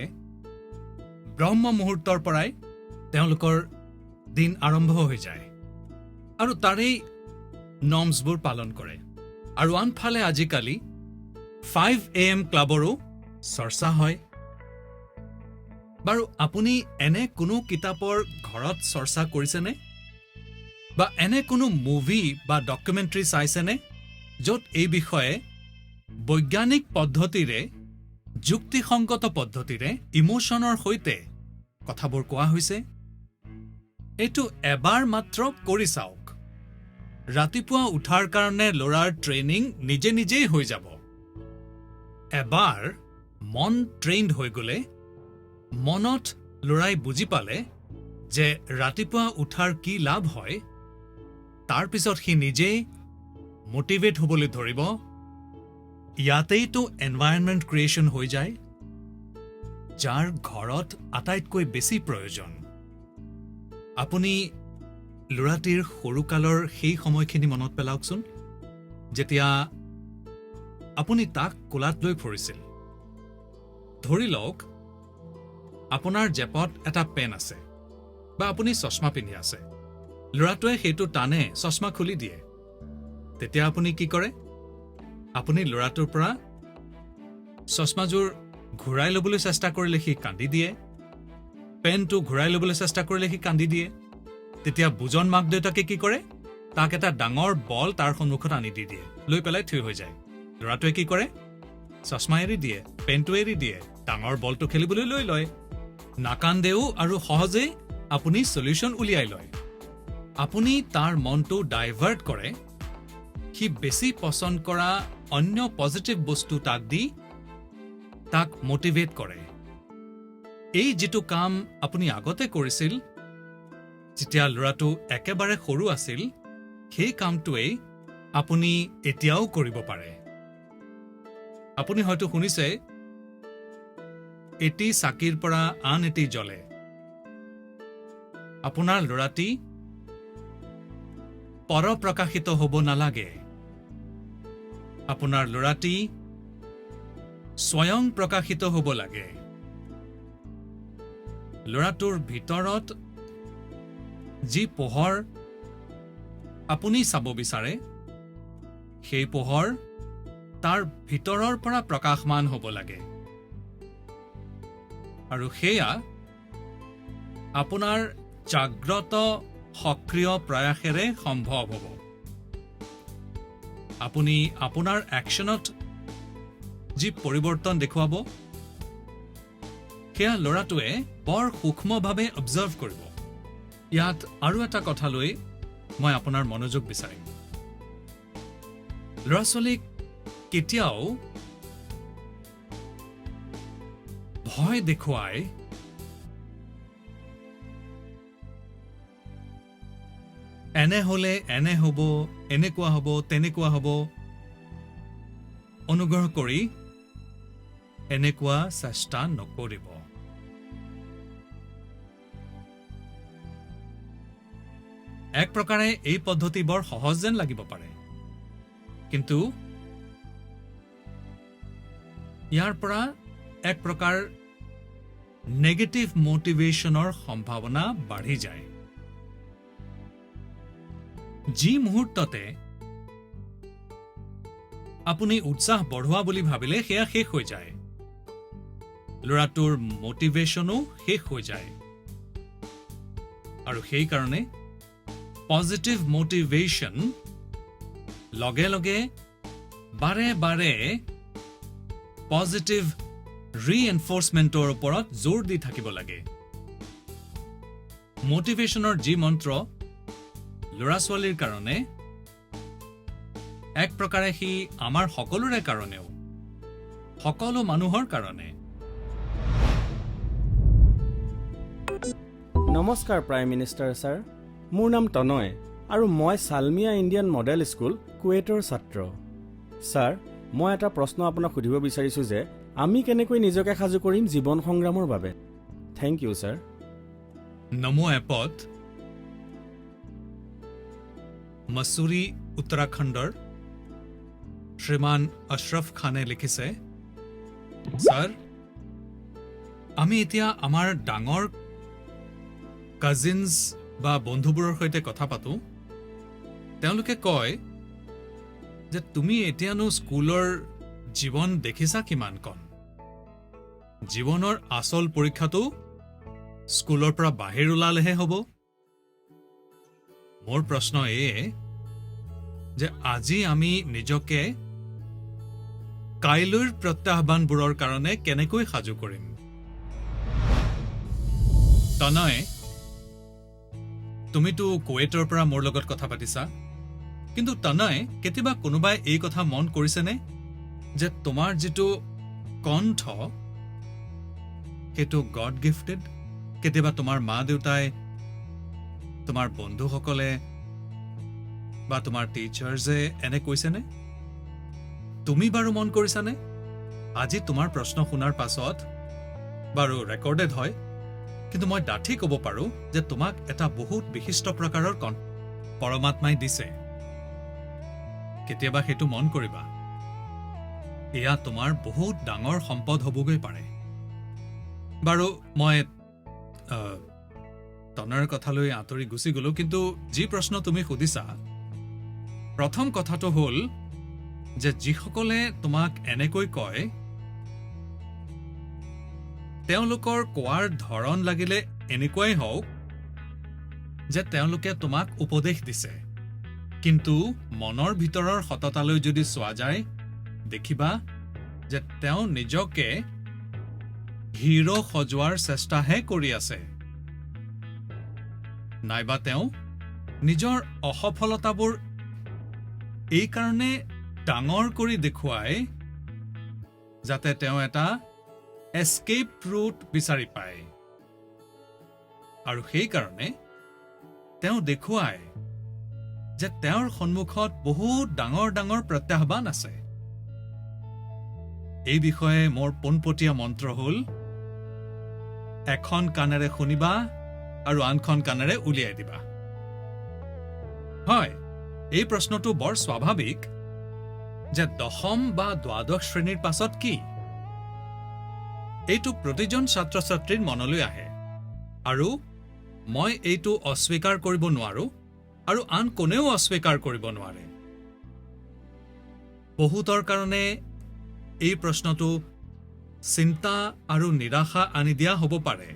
ব্ৰহ্ম মুহূৰ্তৰ পৰাই তেওঁলোকৰ দিন আৰম্ভ হৈ যায় আৰু তাৰেই নৰ্মছবোৰ পালন কৰে আৰু আনফালে আজিকালি 5 AM ক্লাবৰো চৰ্চা হয় বাৰু আপুনি এনে কোনো কিতাপৰ ঘৰত চৰ্চা কৰিছেনে বা এনে কোনো মুভি বা ডকুমেণ্টাৰী চাইছেনে য'ত এই বিষয়ে বৈজ্ঞানিক পদ্ধতিৰে যুক্তিসংগত পদ্ধতিৰে ইমোশ্যনৰ সৈতে কথাবোৰ কোৱা হৈছে এইটো এবাৰ মাত্ৰ কৰি চাওক ৰাতিপুৱা উঠাৰ কাৰণে ল'ৰাৰ ট্ৰেইনিং নিজে নিজেই হৈ যাব এবাৰ মন ট্ৰেইনড হৈ গ'লে মনত ল'ৰাই বুজি পালে যে ৰাতিপুৱা উঠাৰ কি লাভ হয় তাৰ পিছত সি নিজেই মটিভেট হ'বলৈ ধৰিব ইয়াতেইতো এনভাইৰনমেণ্ট ক্ৰিয়েশ্যন হৈ যায় যাৰ ঘৰত আটাইতকৈ বেছি প্ৰয়োজন আপুনি ল'ৰাটিৰ সৰুকালৰ সেই সময়খিনি মনত পেলাওকচোন যেতিয়া আপুনি তাক কোলাত লৈ ফুৰিছিল ধৰি লওক আপোনাৰ জেপত এটা পেন আছে বা আপুনি চশমা পিন্ধি আছে ল'ৰাটোৱে সেইটো টানে চশমা খুলি দিয়ে তেতিয়া আপুনি কি কৰে আপুনি ল'ৰাটোৰ পৰা চশমাযোৰ ঘূৰাই ল'বলৈ চেষ্টা কৰিলে সি কান্দি দিয়ে পেনটো ঘূৰাই ল'বলৈ চেষ্টা কৰিলে সি কান্দি দিয়ে তেতিয়া বুজন মাক দেউতাকে কি কৰে তাক এটা ডাঙৰ বল তাৰ সন্মুখত আনি দি দিয়ে লৈ পেলাই থিয় হৈ যায় ল'ৰাটোৱে কি কৰে চশমা এৰি দিয়ে পেনটো এৰি দিয়ে ডাঙৰ বলটো খেলিবলৈ লৈ লয় নাকান্দেও আৰু সহজেই আপুনি সলিউশ্যন উলিয়াই লয় আপুনি তাৰ মনটো ডাইভাৰ্ট কৰে সি বেছি পছন্দ কৰা অন্য পজিটিভ বস্তু তাক দি তাক মটিভেট কৰে এই যিটো কাম আপুনি আগতে কৰিছিল যেতিয়া ল'ৰাটো একেবাৰে সৰু আছিল সেই কামটোৱেই আপুনি এতিয়াও কৰিব পাৰে আপুনি হয়তো শুনিছে এটি চাকিৰ পৰা আন এটি জ্বলে আপোনাৰ ল'ৰাটি পৰপ্ৰকাশিত হ'ব নালাগে আপোনাৰ ল'ৰাটি স্বয়ং প্ৰকাশিত হ'ব লাগে ল'ৰাটোৰ ভিতৰত যি পোহৰ আপুনি চাব বিচাৰে সেই পোহৰ তাৰ ভিতৰৰ পৰা প্ৰকাশমান হ'ব লাগে আৰু সেয়া আপোনাৰ জাগ্ৰত সক্ৰিয় প্ৰয়াসেৰে সম্ভৱ হ'ব আপুনি আপোনাৰ একশ্যনত যি পৰিৱৰ্তন দেখুৱাব সেয়া ল'ৰাটোৱে বৰ সূক্ষ্মভাৱে অবজাৰ্ভ কৰিব ইয়াত আৰু এটা কথা লৈ মই আপোনাৰ মনোযোগ বিচাৰিম ল'ৰা ছোৱালীক কেতিয়াও ভয় দেখুৱাই এনে হলে এনে হ'ব এনেকুৱা হ'ব তেনেকুৱা হ'ব অনুগ্ৰহ কৰি এনেকুৱা চেষ্টা নকৰিব এক প্ৰকাৰে এই পদ্ধতি বৰ সহজ যেন লাগিব পাৰে কিন্তু ইয়াৰ পৰা এক প্ৰকাৰ নেগেটিভ মোটিভেশ্যনৰ সম্ভাৱনা বাঢ়ি যায় যি মুহূৰ্ততে আপুনি উৎসাহ বঢ়োৱা বুলি ভাবিলে সেয়া শেষ হৈ যায় ল'ৰাটোৰ মোটিভেশ্যনো শেষ হৈ যায় আৰু সেইকাৰণে পজিটিভ মোটিভেশ্যন লগে লগে বাৰে বাৰে পজিটিভ ৰিএনফৰ্চমেণ্টৰ ওপৰত জোৰ দি থাকিব লাগে মোটিভেশ্যনৰ যি মন্ত্ৰ ল'ৰা ছোৱালীৰ কাৰণে এক প্ৰকাৰে সি আমাৰ সকলোৰে কাৰণেও সকলো মানুহৰ কাৰণে নমস্কাৰ প্ৰাইম মিনিষ্টাৰ ছাৰ মোৰ নাম তনয় আৰু মই ছালমিয়া ইণ্ডিয়ান মডেল স্কুল কুৱেটৰ ছাত্ৰ ছাৰ মই এটা প্ৰশ্ন আপোনাক সুধিব বিচাৰিছোঁ যে আমি কেনেকৈ নিজকে সাজু কৰিম জীৱন সংগ্ৰামৰ বাবে থেংক ইউ ছাৰ নমো এপত মছুৰী উত্তৰাখণ্ডৰ শ্ৰীমান আশৰফ খানে লিখিছে ছাৰ আমি এতিয়া আমাৰ ডাঙৰ কাজিনছ বা বন্ধুবোৰৰ সৈতে কথা পাতোঁ তেওঁলোকে কয় যে তুমি এতিয়ানো স্কুলৰ জীৱন দেখিছা কিমান কণ জীৱনৰ আচল পৰীক্ষাটো স্কুলৰ পৰা বাহিৰ ওলালেহে হ'ব মোৰ প্ৰশ্ন এয়ে যে আজি আমি নিজকে কাইলৈৰ প্ৰত্যাহ্বানবোৰৰ কাৰণে কেনেকৈ সাজু কৰিম তনয় তুমিতো কুৱেটৰ পৰা মোৰ লগত কথা পাতিছা কিন্তু তনয় কেতিয়াবা কোনোবাই এই কথা মন কৰিছেনে যে তোমাৰ যিটো কণ্ঠ সেইটো গড গিফটেড কেতিয়াবা তোমাৰ মা দেউতাই তোমাৰ বন্ধুসকলে বা তোমাৰ টিচাৰ্ছে এনে কৈছেনে তুমি বাৰু মন কৰিছানে আজি তোমাৰ প্ৰশ্ন শুনাৰ পাছত বাৰু ৰেকৰ্ডেড হয় কিন্তু মই ডাঠি ক'ব পাৰোঁ যে তোমাক এটা বহুত বিশিষ্ট প্ৰকাৰৰ পৰমাত্মাই দিছে কেতিয়াবা সেইটো মন কৰিবা এয়া তোমাৰ বহুত ডাঙৰ সম্পদ হ'বগৈ পাৰে বাৰু মই তনৰ কথালৈ আঁতৰি গুচি গ'লো কিন্তু যি প্ৰশ্ন তুমি সুধিছা প্ৰথম কথাটো হ'ল যে যিসকলে তোমাক এনেকৈ কয় তেওঁলোকৰ কোৱাৰ ধৰণ লাগিলে এনেকুৱাই হওক যে তেওঁলোকে তোমাক উপদেশ দিছে কিন্তু মনৰ ভিতৰৰ সততালৈ যদি চোৱা যায় দেখিবা যে তেওঁ নিজকে হিৰো সজোৱাৰ চেষ্টাহে কৰি আছে নাইবা তেওঁ নিজৰ অসফলতাবোৰ এই কাৰণে ডাঙৰ কৰি দেখুৱাই যাতে তেওঁ এটা এস্কেপ ৰুট বিচাৰি পায় আৰু সেইকাৰণে তেওঁ দেখুৱায় যে তেওঁৰ সন্মুখত বহুত ডাঙৰ ডাঙৰ প্ৰত্যাহ্বান আছে এই বিষয়ে মোৰ পোনপটীয়া মন্ত্ৰ হ'ল এখন কাণেৰে শুনিবা আৰু আনখন কাণেৰে উলিয়াই দিবা হয় এই প্ৰশ্নটো বৰ স্বাভাৱিক যে দশম বা দ্বাদশ শ্ৰেণীৰ পাছত কি এইটো প্ৰতিজন ছাত্ৰ ছাত্ৰীৰ মনলৈ আহে আৰু মই এইটো অস্বীকাৰ কৰিব নোৱাৰো আৰু আন কোনেও অস্বীকাৰ কৰিব নোৱাৰে। বহুতৰ কাৰণে এই প্ৰশ্নটো চিন্তা আৰু নিৰাশা আনি দিয়া হ'ব পাৰে।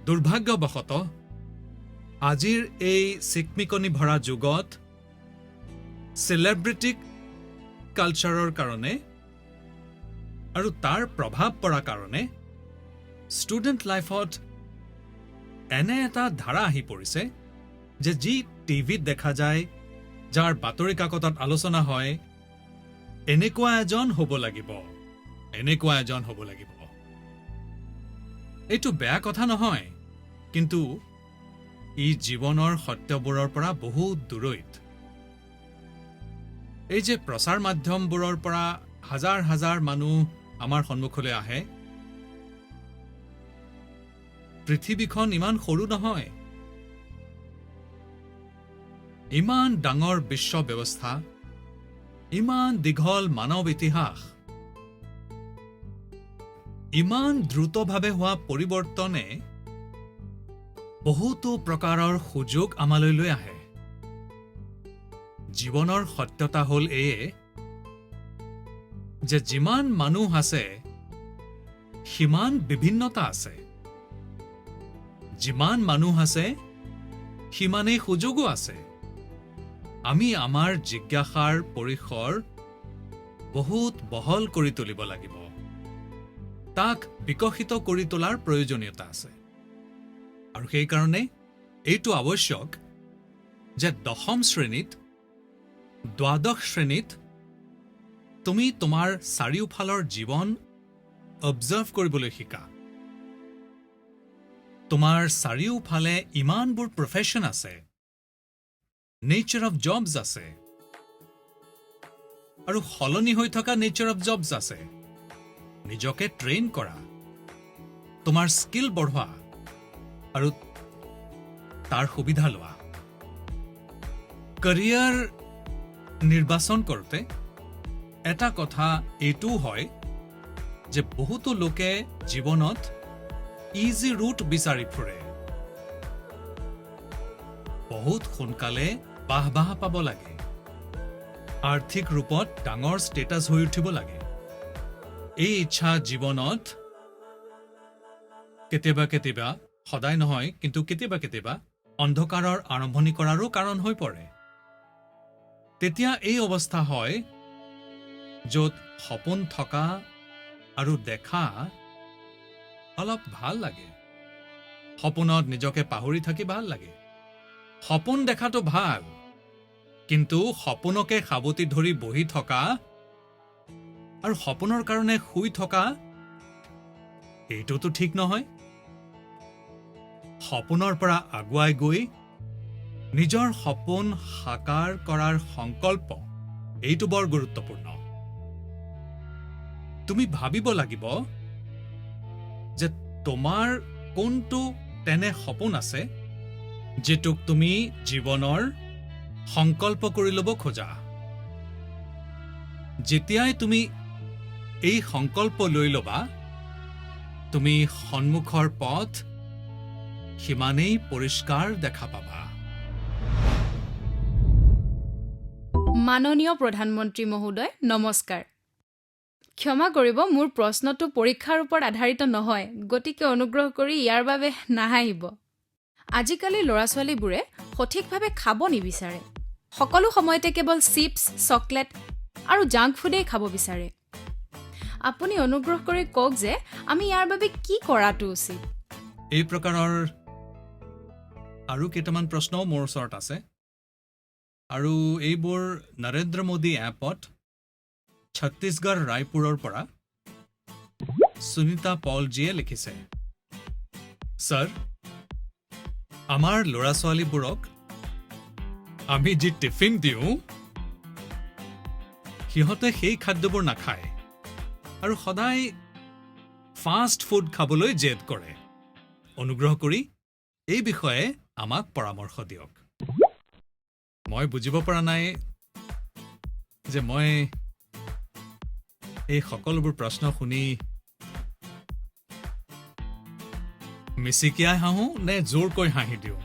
দুৰ্ভাগ্যবশতঃ আজিৰ এই চিকমিকনি ভৰা যুগত চেলিব্ৰিটিক কালচাৰৰ কাৰণে আৰু তাৰ প্ৰভাৱ পৰাৰ কাৰণে ষ্টুডেণ্ট লাইফত এনে এটা ধাৰা আহি পৰিছে যে যি টিভিত দেখা যায়, যাৰ বাতৰি কাকতত আলোচনা হয়, এনেকুৱা এজন হ'ব লাগিব। এইটো বেয়া কথা নহয়, কিন্তু ই জীৱনৰ সত্যবোৰৰ পৰা বহুত দূৰৈত। এই যে প্ৰচাৰ মাধ্যমবোৰৰ পৰা হাজাৰ হাজাৰ মানুহ আমাৰ সন্মুখলৈ আহে, পৃথিৱীখন ইমান সৰু নহয়। ইমান ডাঙৰ বিশ্ব ব্যৱস্থা, ইমান দীঘল মানৱ ইতিহাস, ইমান দ্ৰুতভাৱে হোৱা পৰিৱৰ্তনে বহুতো প্ৰকাৰৰ সুযোগ আমালৈ লৈ আহে। জীৱনৰ সত্যতা হ'ল এয়ে যে যিমান মানুহ আছে সিমান বিভিন্নতা আছে, যিমান মানুহ আছে সিমানেই সুযোগো আছে। আমি আমাৰ জিজ্ঞাসাৰ পৰিসৰ বহুত বহল কৰি তুলিব লাগিব। তাক বিকশিত কৰি তোলাৰ প্ৰয়োজনীয়তা আছে। আৰু সেইকাৰণে এইটো আৱশ্যক যে 10ম শ্ৰেণীত, দ্বাদশ শ্ৰেণীত তুমি তোমাৰ চাৰিওফালৰ জীৱন অবজাৰ্ভ কৰিবলৈ শিকা। তোমাৰ চাৰিওফালে ইমানবোৰ প্ৰফেশ্যন আছে, নেচাৰ অফ জবছ আছে, আৰু সলনি হৈ থকা নেচাৰ অফ জবছ আছে। নিজকে ট্ৰেইন কৰা, তোমাৰ স্কিল বঢ়োৱা আৰু তাৰ সুবিধা লোৱা। কেৰিয়াৰ নিৰ্বাচন কৰোঁতে এটা কথা এইটোও হয় যে বহুতো লোকে জীৱনত ইজি ৰুট বিচাৰি ফুৰে। বহুত সোনকালে বাহ পাব লাগে, আৰ্থিক ৰূপত ডাঙৰ ষ্টেটাছ হৈ উঠিব লাগে। এই ইচ্ছা জীৱনত কেতিয়াবা কেতিয়াবা, সদায় নহয় কিন্তু কেতিয়াবা কেতিয়াবা অন্ধকাৰৰ আৰম্ভণি কৰাৰো কাৰণ হৈ পৰে। তেতিয়া এই অৱস্থা হয় য'ত সপোন থকা আৰু দেখা অলপ ভাল লাগে। সপোনত নিজকে পাহৰি থাকি ভাল লাগে। সপোন দেখাটো ভাল, কিন্তু সপোনকে সাৱটি ধৰি বহি থকা আৰু সপোনৰ কাৰণে শুই থকা, এইটোতো ঠিক নহয়। সপোনৰ পৰা আগুৱাই গৈ নিজৰ সপোন সাকাৰ কৰাৰ সংকল্প, এইটো বৰ গুৰুত্বপূৰ্ণ। তুমি ভাবিব লাগিব যে তোমাৰ কোনটো তেনে সপোন আছে যিটোক তুমি জীৱনৰ সংকল্প কৰি ল'ব খোজা। যেতিয়াই তুমি এই সংকল্প লৈ ল'বা, তুমি সন্মুখৰ পথ সিমানেই পৰিষ্কাৰ দেখা পাবা। মাননীয় প্ৰধানমন্ত্ৰী মহোদয়, নমস্কাৰ। ক্ষমা কৰিব, মোৰ প্ৰশ্নটো পৰীক্ষাৰ ওপৰত আধাৰিত নহয়, গতিকে অনুগ্ৰহ কৰি ইয়াৰ বাবে নাহাঁহিব। আজিকালি ল'ৰা ছোৱালীবোৰে সঠিকভাৱে খাব নিবিচাৰে। সকলো সময়তে কেৱল চিপছ, চকলেট আৰু জাংক ফুডেই খাব বিচাৰে। আপুনি অনুগ্ৰহ কৰি কওক যে আমি ইয়াৰ বাবে কি কৰাটো উচিত। এই প্ৰকাৰৰ আৰু কেইটামান প্ৰশ্নও মোৰ ওচৰত আছে, আৰু এইবোৰ নৰেন্দ্ৰ মোদী এপত ছত্তীশগড় ৰায়পুৰৰ পৰা সুনীতা পলজীয়ে লিখিছে। ছাৰ, আমাৰ ল'ৰা ছোৱালীবোৰক আমি যি টিফিন দিওঁ, সিহঁতে সেই খাদ্যবোৰ নাখায় আৰু সদায় ফাষ্ট ফুড খাবলৈ জেদ কৰে। অনুগ্ৰহ কৰি এই বিষয়ে আমাক পৰামৰ্শ দিয়ক। মই বুজিব পৰা নাই যে মই এই সকলোবোৰ প্ৰশ্ন শুনি মিচিকিয়াই হাঁহো নে জোৰকৈ হাঁহি দিওঁ।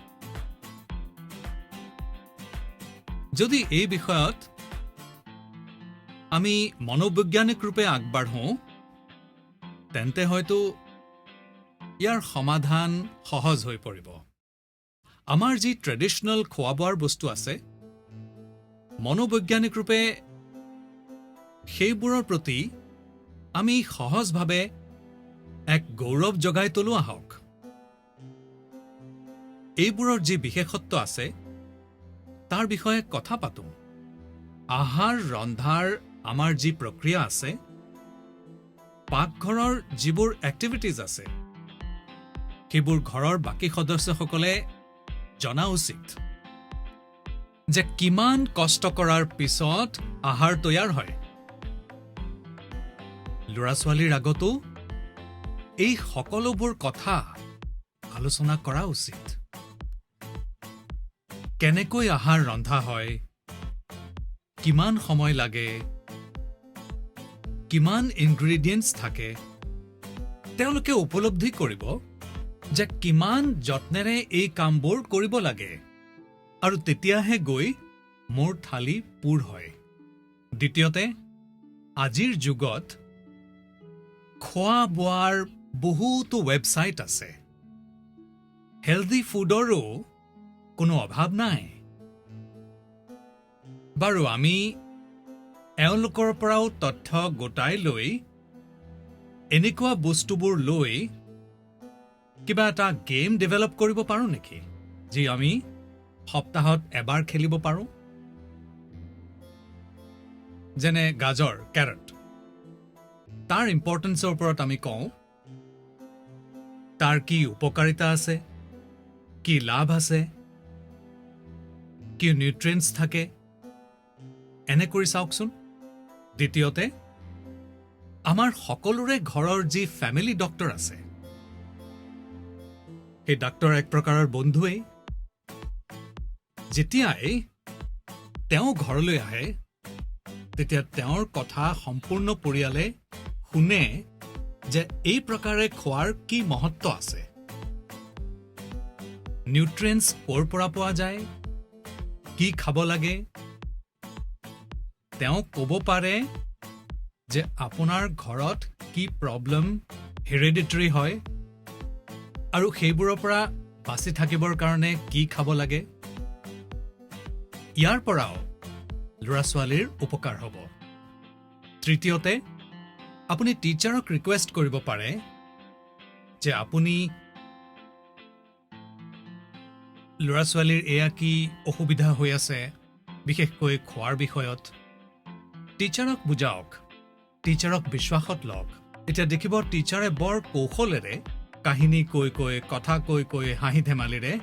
যদি এই বিষয়ত আমি মনোবৈজ্ঞানিক ৰূপে আগবাঢ়োঁ তেন্তে হয়তো ইয়াৰ সমাধান সহজ হৈ পৰিব। আমাৰ যি ট্ৰেডিশ্যনেল খোৱা বোৱাৰ বস্তু আছে মনোবৈজ্ঞানিক ৰূপে সেইবোৰৰ প্ৰতি আমি সহজভাৱে এক গৌৰৱ জগাই তোলো আহক। এইবোৰৰ যি বিশেষত্ব আছে তাৰ বিষয়ে কথা পাতোঁ। আহাৰ ৰন্ধাৰ আমাৰ যি প্ৰক্ৰিয়া আছে পাকঘৰৰ যিবোৰ এক্টিভিটিজ আছে সেইবোৰ ঘৰৰ বাকী সদস্যসকলে জনা উচিত যে কিমান কষ্ট কৰাৰ পিছত আহাৰ তৈয়াৰ হয়। ল'ৰা-ছোৱালীৰ আগতো এই সকলোবোৰ কথা আলোচনা কৰা উচিত। কেনেকৈ আহাৰ ৰন্ধা হয়, কিমান সময় লাগে, কিমান ইনগ্ৰিডিয়েণ্টছ থাকে, তেওঁলোকে উপলব্ধি কৰিব যে কিমান যত্নেৰে এই কামবোৰ কৰিব লাগে আৰু তেতিয়াহে গৈ মোৰ থালি পূৰ হয়। দ্বিতীয়তে, আজিৰ যুগত খোৱা বোৱাৰ বহুতো ৱেবছাইট আছে। হেলদি ফুডৰো কোনো অভাৱ নাই। বাৰু আমি এওঁলোকৰ পৰাও তথ্য গোটাই লৈ এনেকুৱা বস্তুবোৰ লৈ কিবা এটা গেম ডেভেলপ কৰিব পাৰোঁ নেকি যি আমি সপ্তাহত এবাৰ খেলিব পাৰোঁ? যেনে গাজৰ, কেৰট, তাৰ ইম্পৰ্টেঞ্চৰ ওপৰত আমি কওঁ, তাৰ কি উপকাৰিতা আছে, কি লাভ আছে, কি নিউট্ৰিয়েণ্টছ থাকে, এনে কৰি চাওকচোন। দ্বিতীয়তে, আমাৰ সকলোৰে ঘৰৰ যি ফেমিলি ডক্টৰ আছে সেই ডাক্তৰ এক প্ৰকাৰৰ বন্ধুৱেই। যেতিয়াই তেওঁ ঘৰলৈ আহে তেতিয়া তেওঁৰ কথা সম্পূৰ্ণ পৰিয়ালে শুনে যে এই প্ৰকাৰে খোৱাৰ কি মহত্ব আছে, নিউট্ৰিয়েণ্টছ ক'ৰ পৰা পোৱা যায়, কি খাব লাগে। তেওঁ ক'ব পাৰে যে আপোনাৰ ঘৰত কি প্ৰব্লেম হেৰিডিটৰী হয় আৰু সেইবোৰৰ পৰা বাচি থাকিবৰ কাৰণে কি খাব লাগে। ইয়াৰ পৰাও ল'ৰা-ছোৱালীৰ উপকাৰ হ'ব। তৃতীয়তে, আপুনি টিচাৰক ৰিকুৱেষ্ট কৰিব পাৰে যে আপুনি ল'ৰা-ছোৱালীৰ এয়া কি অসুবিধা হৈ আছে বিশেষকৈ খোৱাৰ বিষয়ত। টিচাৰক বুজাওক, টিচাৰক বিশ্বাসত লওক। এতিয়া দেখিব টিচাৰে বৰ কৌশলেৰে কাহিনী কৈ কৈ, কথা কৈ কৈ, হাঁহি ধেমালিৰে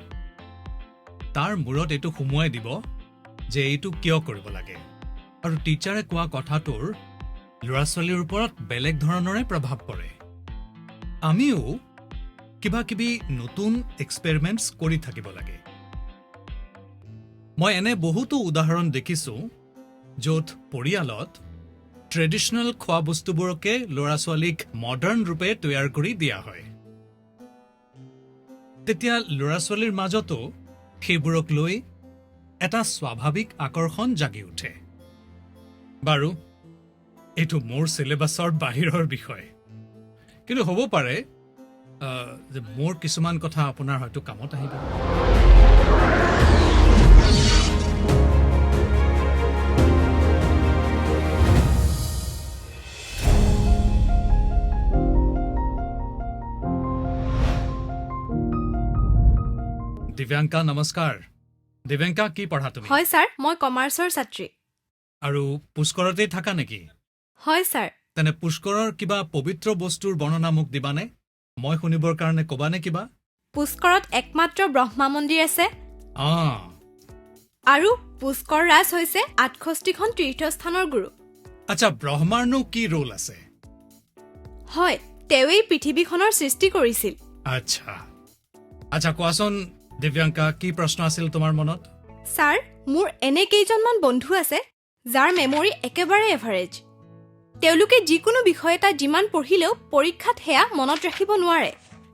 তাৰ মূৰত এইটো সুমুৱাই দিব যে এইটো কিয় কৰিব লাগে। আৰু টিচাৰে কোৱা কথাটোৰ ল'ৰা-ছোৱালীৰ ওপৰত বেলেগ ধৰণৰে প্ৰভাৱ পৰে। আমিও কিবা কিবি নতুন এক্সপেৰিমেণ্টছ কৰি থাকিব লাগে। মই এনে বহুতো উদাহৰণ দেখিছোঁ য'ত পৰিয়ালত ট্ৰেডিশ্যনেল খোৱা বস্তুবোৰকে ল'ৰা-ছোৱালীক মডাৰ্ণ ৰূপে তৈয়াৰ কৰি দিয়া হয়। তেতিয়া ল'ৰা-ছোৱালীৰ মাজতো সেইবোৰক লৈ এটা স্বাভাৱিক আকৰ্ষণ জাগি উঠে। বাৰু, এইটো মোৰ চিলেবাছৰ বাহিৰৰ বিষয়, কিন্তু হ'ব পাৰে যে মোৰ কিছুমান কথা আপোনাৰ হয়তো কামত আহিব। দিব্যাংকা, নমস্কাৰ। দিব্যাংকা, কি পঢ়া তুমি? হয় ছাৰ, মই কমাৰ্চৰ ছাত্ৰী। আৰু পুষ্কৰতেই থাকা নেকি? হয় ছাৰ। তেনে পুষ্কৰৰ কিবা পবিত্ৰ বস্তুৰ বৰ্ণনা মোক দিবানে? মই শুনিবৰ কাৰণে ক'বানে কিবা? পুষ্কৰত একমাত্ৰ ব্ৰহ্মা মন্দিৰ আছে। অঁ, আৰু পুষ্কৰ ৰাজ হৈছে ৬৮খন তীৰ্থস্থানৰ গুৰু। আচ্ছা, ব্ৰহ্মাৰনো কি ৰোল আছে? হয়, তেওঁৱেই পৃথিৱীখনৰ সৃষ্টি কৰিছিল। আচ্ছা আচ্ছা, কোৱাচোন দিব্যাংকা, কি প্ৰশ্ন আছিল তোমাৰ মনত? ছাৰ, মোৰ এনে কেইজনমান বন্ধু আছে যাৰ মেমৰি একেবাৰে এভাৰেজ। তেওঁলোকে যিকোনো বিষয় এটা যিমান পঢ়িলেও পৰীক্ষাত সেয়া মনত ৰাখিব নোৱাৰে।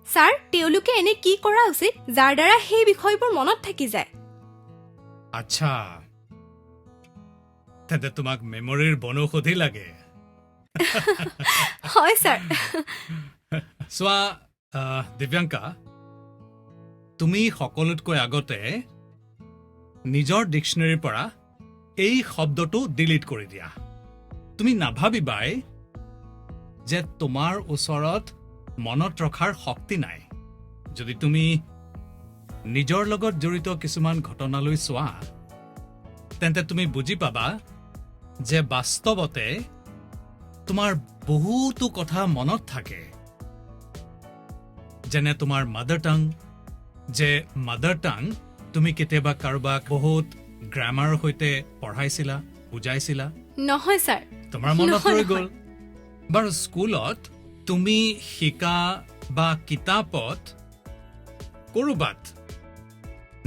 ছাৰ, তেওঁলোকে এনে কি কৰা উচিত যাৰ দ্বাৰা সেই বিষয়বোৰ মনত থাকি যায়? আচ্ছা, তেন্তে তোমাক মেমৰিৰ বনৌষধি লাগে হয় ছাৰ চোৱা দিব্যাংকা তুমি সকলোতকৈ আগতে নিজৰ ডিকশ্যনেৰীৰ পৰা এই শব্দটো ডিলিট কৰি দিয়া তুমি নাভাবিবাই যে তোমাৰ ওচৰত মনত ৰখাৰ শক্তি নাই যদি তুমি নিজৰ লগত জড়িত কিছুমান ঘটনালৈ চোৱা তেন্তে তুমি বুজি পাবা যে বাস্তৱতে তোমাৰ বহুতো কথা মনত থাকে যেনে তোমাৰ মাদাৰ টাং যে মাদাৰ টাং তুমি কেতিয়াবা কাৰোবাক বহুত গ্ৰামাৰৰ সৈতে পঢ়াইছিলা বুজাইছিলা নহয় ছাৰ তোমাৰ মনত নহয়, ৰৈ গ'ল বাৰু স্কুলত তুমি শিকা বা কিতাপত ক'ৰবাত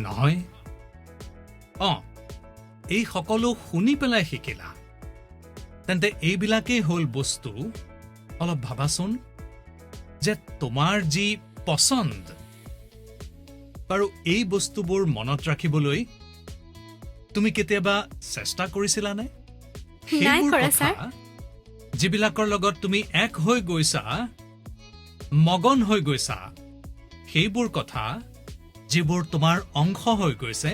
নহয় এই সকলো শুনি পেলাই শিকিলা তেন্তে এইবিলাকেই হ'ল বস্তু অলপ ভাবাচোন যে তোমাৰ যি পচন্দ বাৰু এই বস্তুবোৰ মনত ৰাখিবলৈ তুমি কেতিয়াবা চেষ্টা কৰিছিলানে নাই সেইবোৰ কৰা, কথা ছাৰ। যিবিলাকৰ লগত তুমি এক হৈ গৈছা মগন হৈ গৈছা সেইবোৰ কথা যিবোৰ তোমাৰ অংশ হৈ গৈছে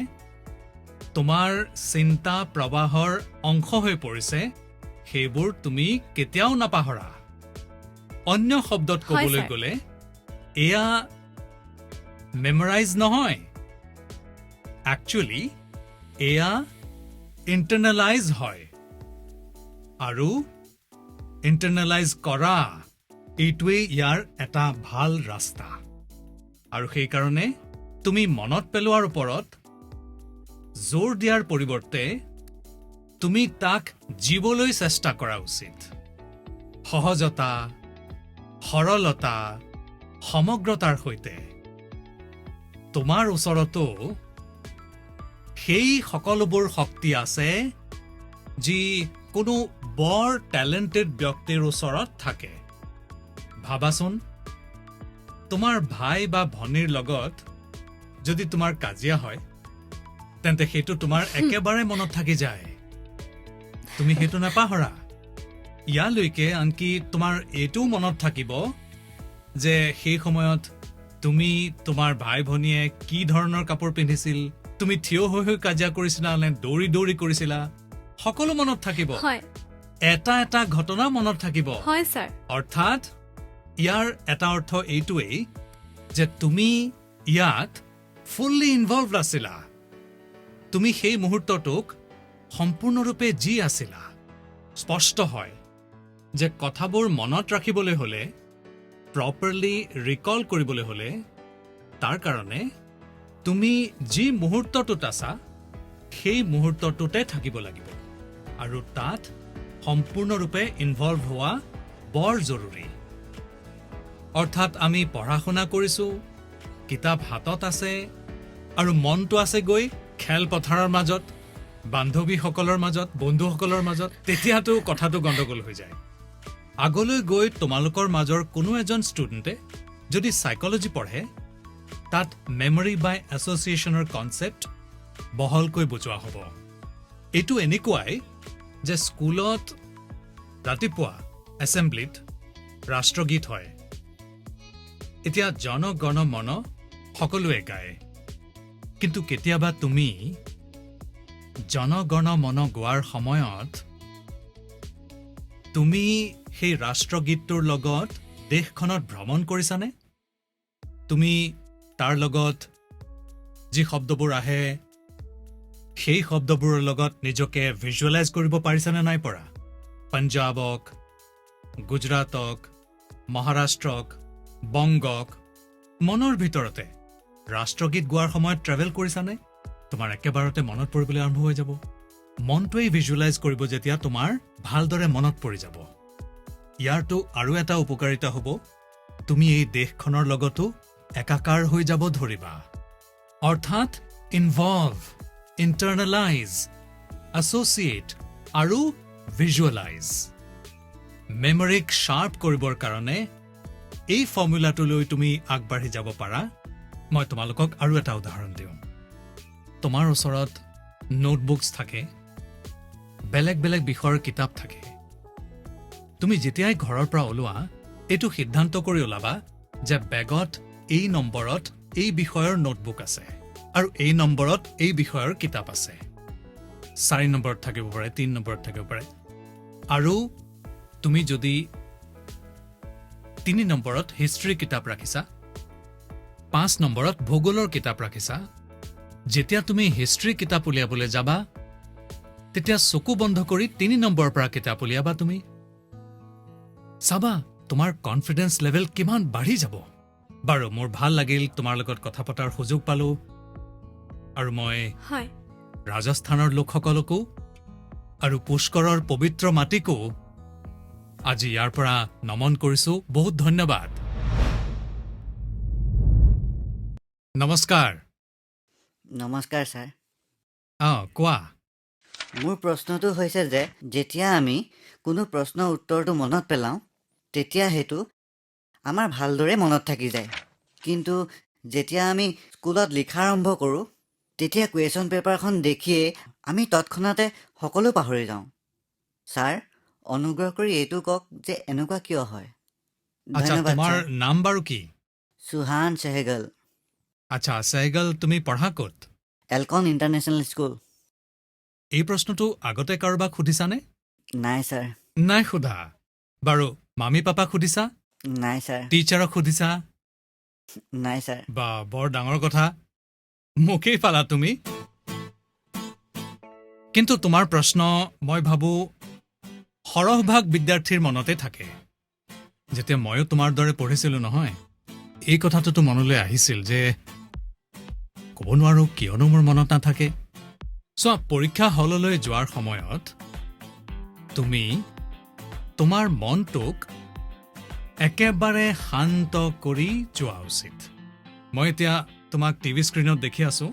তোমাৰ চিন্তা প্ৰবাহৰ অংশ হৈ পৰিছে সেইবোৰ তুমি কেতিয়াও নাপাহৰা অন্য শব্দত হয়, ক'বলৈ ছাৰ। গ'লে এয়া মেমৰাইজ নহয় একচুৱেলি এয়া ইণ্টাৰনেলাইজ হয় আৰু ইণ্টাৰনেলাইজ কৰা এইটোৱেই ইয়াৰ এটা ভাল ৰাস্তা আৰু সেইকাৰণে তুমি মনত পেলোৱাৰ ওপৰত জোৰ দিয়াৰ পৰিৱৰ্তে তুমি তাক জীবলৈ চেষ্টা কৰা উচিত সহজতা সৰলতা সমগ্ৰতাৰ সৈতে তোমাৰ ওচৰতো সেই সকলোবোৰ শক্তি আছে যি কোনো বৰ টেলেণ্টেড ব্যক্তিৰ ওচৰত থাকে ভাবাচোন তোমাৰ ভাই বা ভনীৰ লগত যদি তোমাৰ কাজিয়া হয় তেন্তে সেইটো তোমাৰ একেবাৰে মনত থাকি যায় তুমি সেইটো নাপাহৰা ইয়ালৈকে আনকি তোমাৰ এইটোও মনত থাকিব যে সেই সময়ত তুমি তোমাৰ ভাই ভনীয়ে কি ধৰণৰ কাপোৰ পিন্ধিছিল তুমি থিয় হৈ হৈ কাজিয়া কৰিছিলা নে দৌৰি দৌৰি কৰিছিলা সকলো মনত থাকিব হয় এটা এটা ঘটনা মনত থাকিব হয় ছাৰ অৰ্থাৎ ইয়াৰ এটা অৰ্থ এইটোৱেই যে তুমি ইয়াত ফুল্লি ইনভলভড আছিলা তুমি সেই মুহূৰ্তটোক সম্পূৰ্ণৰূপে জি আছিলা স্পষ্ট হয় যে কথাবোৰ মনত ৰাখিবলৈ হ'লে প্ৰপাৰলি ৰিকল কৰিবলৈ হ'লে তাৰ কাৰণে তুমি যি মুহূৰ্তটোত আছা সেই মুহূৰ্তটোতে থাকিব লাগিব আৰু তাত সম্পূৰ্ণৰূপে ইনভলভ হোৱা বৰ জৰুৰী অৰ্থাৎ আমি পঢ়া শুনা কৰিছোঁ কিতাপ হাতত আছে আৰু মনটো আছে গৈ খেলপথাৰৰ মাজত বান্ধৱীসকলৰ মাজত বন্ধুসকলৰ মাজত তেতিয়াতো কথাটো গণ্ডগোল হৈ যায় আগলৈ গৈ তোমালোকৰ মাজৰ কোনো এজন ষ্টুডেণ্টে যদি সাইকোলজি পঢ়ে তাত মেমৰি বাই এছ'চিয়েশ্যনৰ কনচেপ্ট বহলকৈ বুজোৱা হ'ব এইটো এনেকুৱাই যে স্কুলত ৰাতিপুৱা এছেম্বলিত ৰাষ্ট্ৰগীত হয় এতিয়া জন গণ মন সকলোৱে গায় কিন্তু কেতিয়াবা তুমি জন গণ মন গোৱাৰ সময়ত তুমি সেই ৰাষ্ট্ৰগীতটোৰ লগত দেশখনত ভ্ৰমণ কৰিছানে তুমি তাৰ লগত যি শব্দবোৰ আহে সেই শব্দবোৰৰ লগত নিজকে ভিজুৱেলাইজ কৰিব পাৰিছানে নাই পৰা পঞ্জাৱক গুজৰাটক মহাৰাষ্ট্ৰক বংগক মনৰ ভিতৰতে ৰাষ্ট্ৰগীত গোৱাৰ সময়ত ট্ৰেভেল কৰিছানে তোমাৰ একেবাৰতে মনত পৰিবলৈ আৰম্ভ হৈ যাব মনটোৱেই ভিজুৱেলাইজ কৰিব যেতিয়া তোমাৰ ভালদৰে মনত পৰি যাব ইয়াৰটো আৰু এটা উপকাৰিতা হ'ব তুমি এই দেশখনৰ লগতো একাকাৰ হৈ যাব ধৰিবা অৰ্থাৎ ইনভলভ ইণ্টাৰনেলাইজ এছ'চিয়েট আৰু ভিজুৱেলাইজ মেমৰিক শ্বাৰ্প কৰিবৰ কাৰণে এই ফৰ্মুলাটোলৈ তুমি আগবাঢ়ি যাব পাৰা মই তোমালোকক আৰু এটা উদাহৰণ দিওঁ তোমাৰ ওচৰত নোটবুকছ থাকে বেলেগ বেলেগ বিষয়ৰ কিতাপ থাকে তুমি যেতিয়াই ঘৰৰ পৰা ওলোৱা এইটো সিদ্ধান্ত কৰি ওলাবা যে বেগত এই নম্বৰত এই বিষয়ৰ নোটবুক আছে আৰু এই নম্বৰত এই বিষয়ৰ কিতাপ আছে 4 নম্বৰত থাকিব পাৰে 3 নম্বৰত থাকিব পাৰে আৰু তুমি যদি 3 নম্বৰত হিষ্ট্ৰী কিতাপ ৰাখিছা 5 নম্বৰত ভূগোলৰ কিতাপ ৰাখিছা যেতিয়া তুমি হিষ্ট্ৰী কিতাপ উলিয়াবলৈ যাবা তেতিয়া চকু বন্ধ কৰি 3 নম্বৰৰ পৰা কিতাপ উলিয়াবা তুমি চাবা তোমাৰ কনফিডেন্স লেভেল কিমান বাঢ়ি যাব বাৰু মোৰ ভাল লাগিল তোমাৰ লগত কথা পতাৰ সুযোগ পালো আৰু মই হয় ৰাজস্থানৰ লোকসকলকো আৰু পুষ্কৰৰ পবিত্ৰ মাটিকো আজি ইয়াৰ পৰা নমন কৰিছো বহুত ধন্যবাদ নমস্কাৰ নমস্কাৰ ছাৰ কোৱা মোৰ প্ৰশ্নটো হৈছে যে যেতিয়া আমি কোনো প্ৰশ্নৰ উত্তৰটো মনত পেলাওঁ তেতিয়া সেইটো আমাৰ ভালদৰে মনত থাকি যায় কিন্তু যেতিয়া আমি স্কুলত লিখা আৰম্ভ কৰোঁ তেতিয়া কুৱেশ্যন পেপাৰখন দেখিয়েই আমি তৎক্ষণাতে সকলো পাহৰি যাওঁ ছাৰ অনুগ্ৰহ কৰি এইটো কওক যে এনেকুৱা কিয় হয় আচ্ছা ধন্যবাদ তোমাৰ ছাৰ নাম বাৰু কি সুহান চেহগল আচ্ছা চেহগল তুমি পঢ়া ক'ত এলকন ইণ্টাৰনেশ্যনেল স্কুল এই প্ৰশ্নটো আগতে কাৰোবাক সুধিছানে নাই ছাৰ নাই সোধা বাৰু মামী পাপাক সুধিছা নাই ছাৰ টিচাৰক সুধিছা নাই ছাৰ বা বৰ ডাঙৰ কথা মোকেই পালা তুমি কিন্তু তোমাৰ প্ৰশ্ন মই ভাবো সৰহভাগ বিদ্যাৰ্থীৰ মনতে থাকে যেতিয়া ময়ো তোমাৰ দৰে পঢ়িছিলো নহয় এই কথাটোতো মনলৈ আহিছিল যে ক'ব নোৱাৰো কিয়নো মোৰ মনত নাথাকে চোৱা পৰীক্ষা হললৈ যোৱাৰ সময়ত তুমি তোমাৰ মনটোক একেবাৰে শান্ত কৰি যোৱা উচিত মই এতিয়া তোমাক টিভি স্ক্ৰীণত দেখি আছো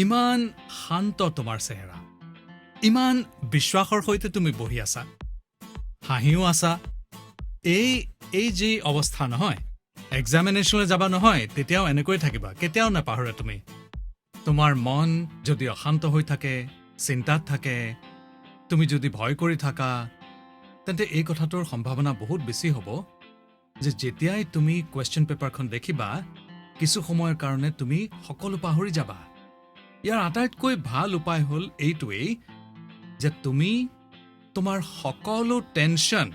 ইমান শান্ত তোমাৰ চেহেৰা ইমান বিশ্বাসৰ সৈতে তুমি বহি আছা হাঁহিও আছা এই যি অৱস্থা নহয় এক্সামিনেশ্যনলৈ যাবা নহয় তেতিয়াও এনেকৈ থাকিবা কেতিয়াও নাপাহৰা তুমি তোমাৰ মন যদি অশান্ত হৈ থাকে চিন্তাত থাকে তুমি যদি ভয় কৰি থাকা তেন্তে এই কথাটোৰ সম্ভাৱনা বহুত বেছি হ'ব যে যেতিয়াই তুমি কুৱেশ্যন পেপাৰখন দেখিবা কিছু সময়ৰ কাৰণে তুমি সকলো পাহৰি যাবা ইয়াৰ আটাইতকৈ ভাল উপায় হ'ল এইটোৱেই যে তুমি তোমাৰ সকলো টেনশ্যন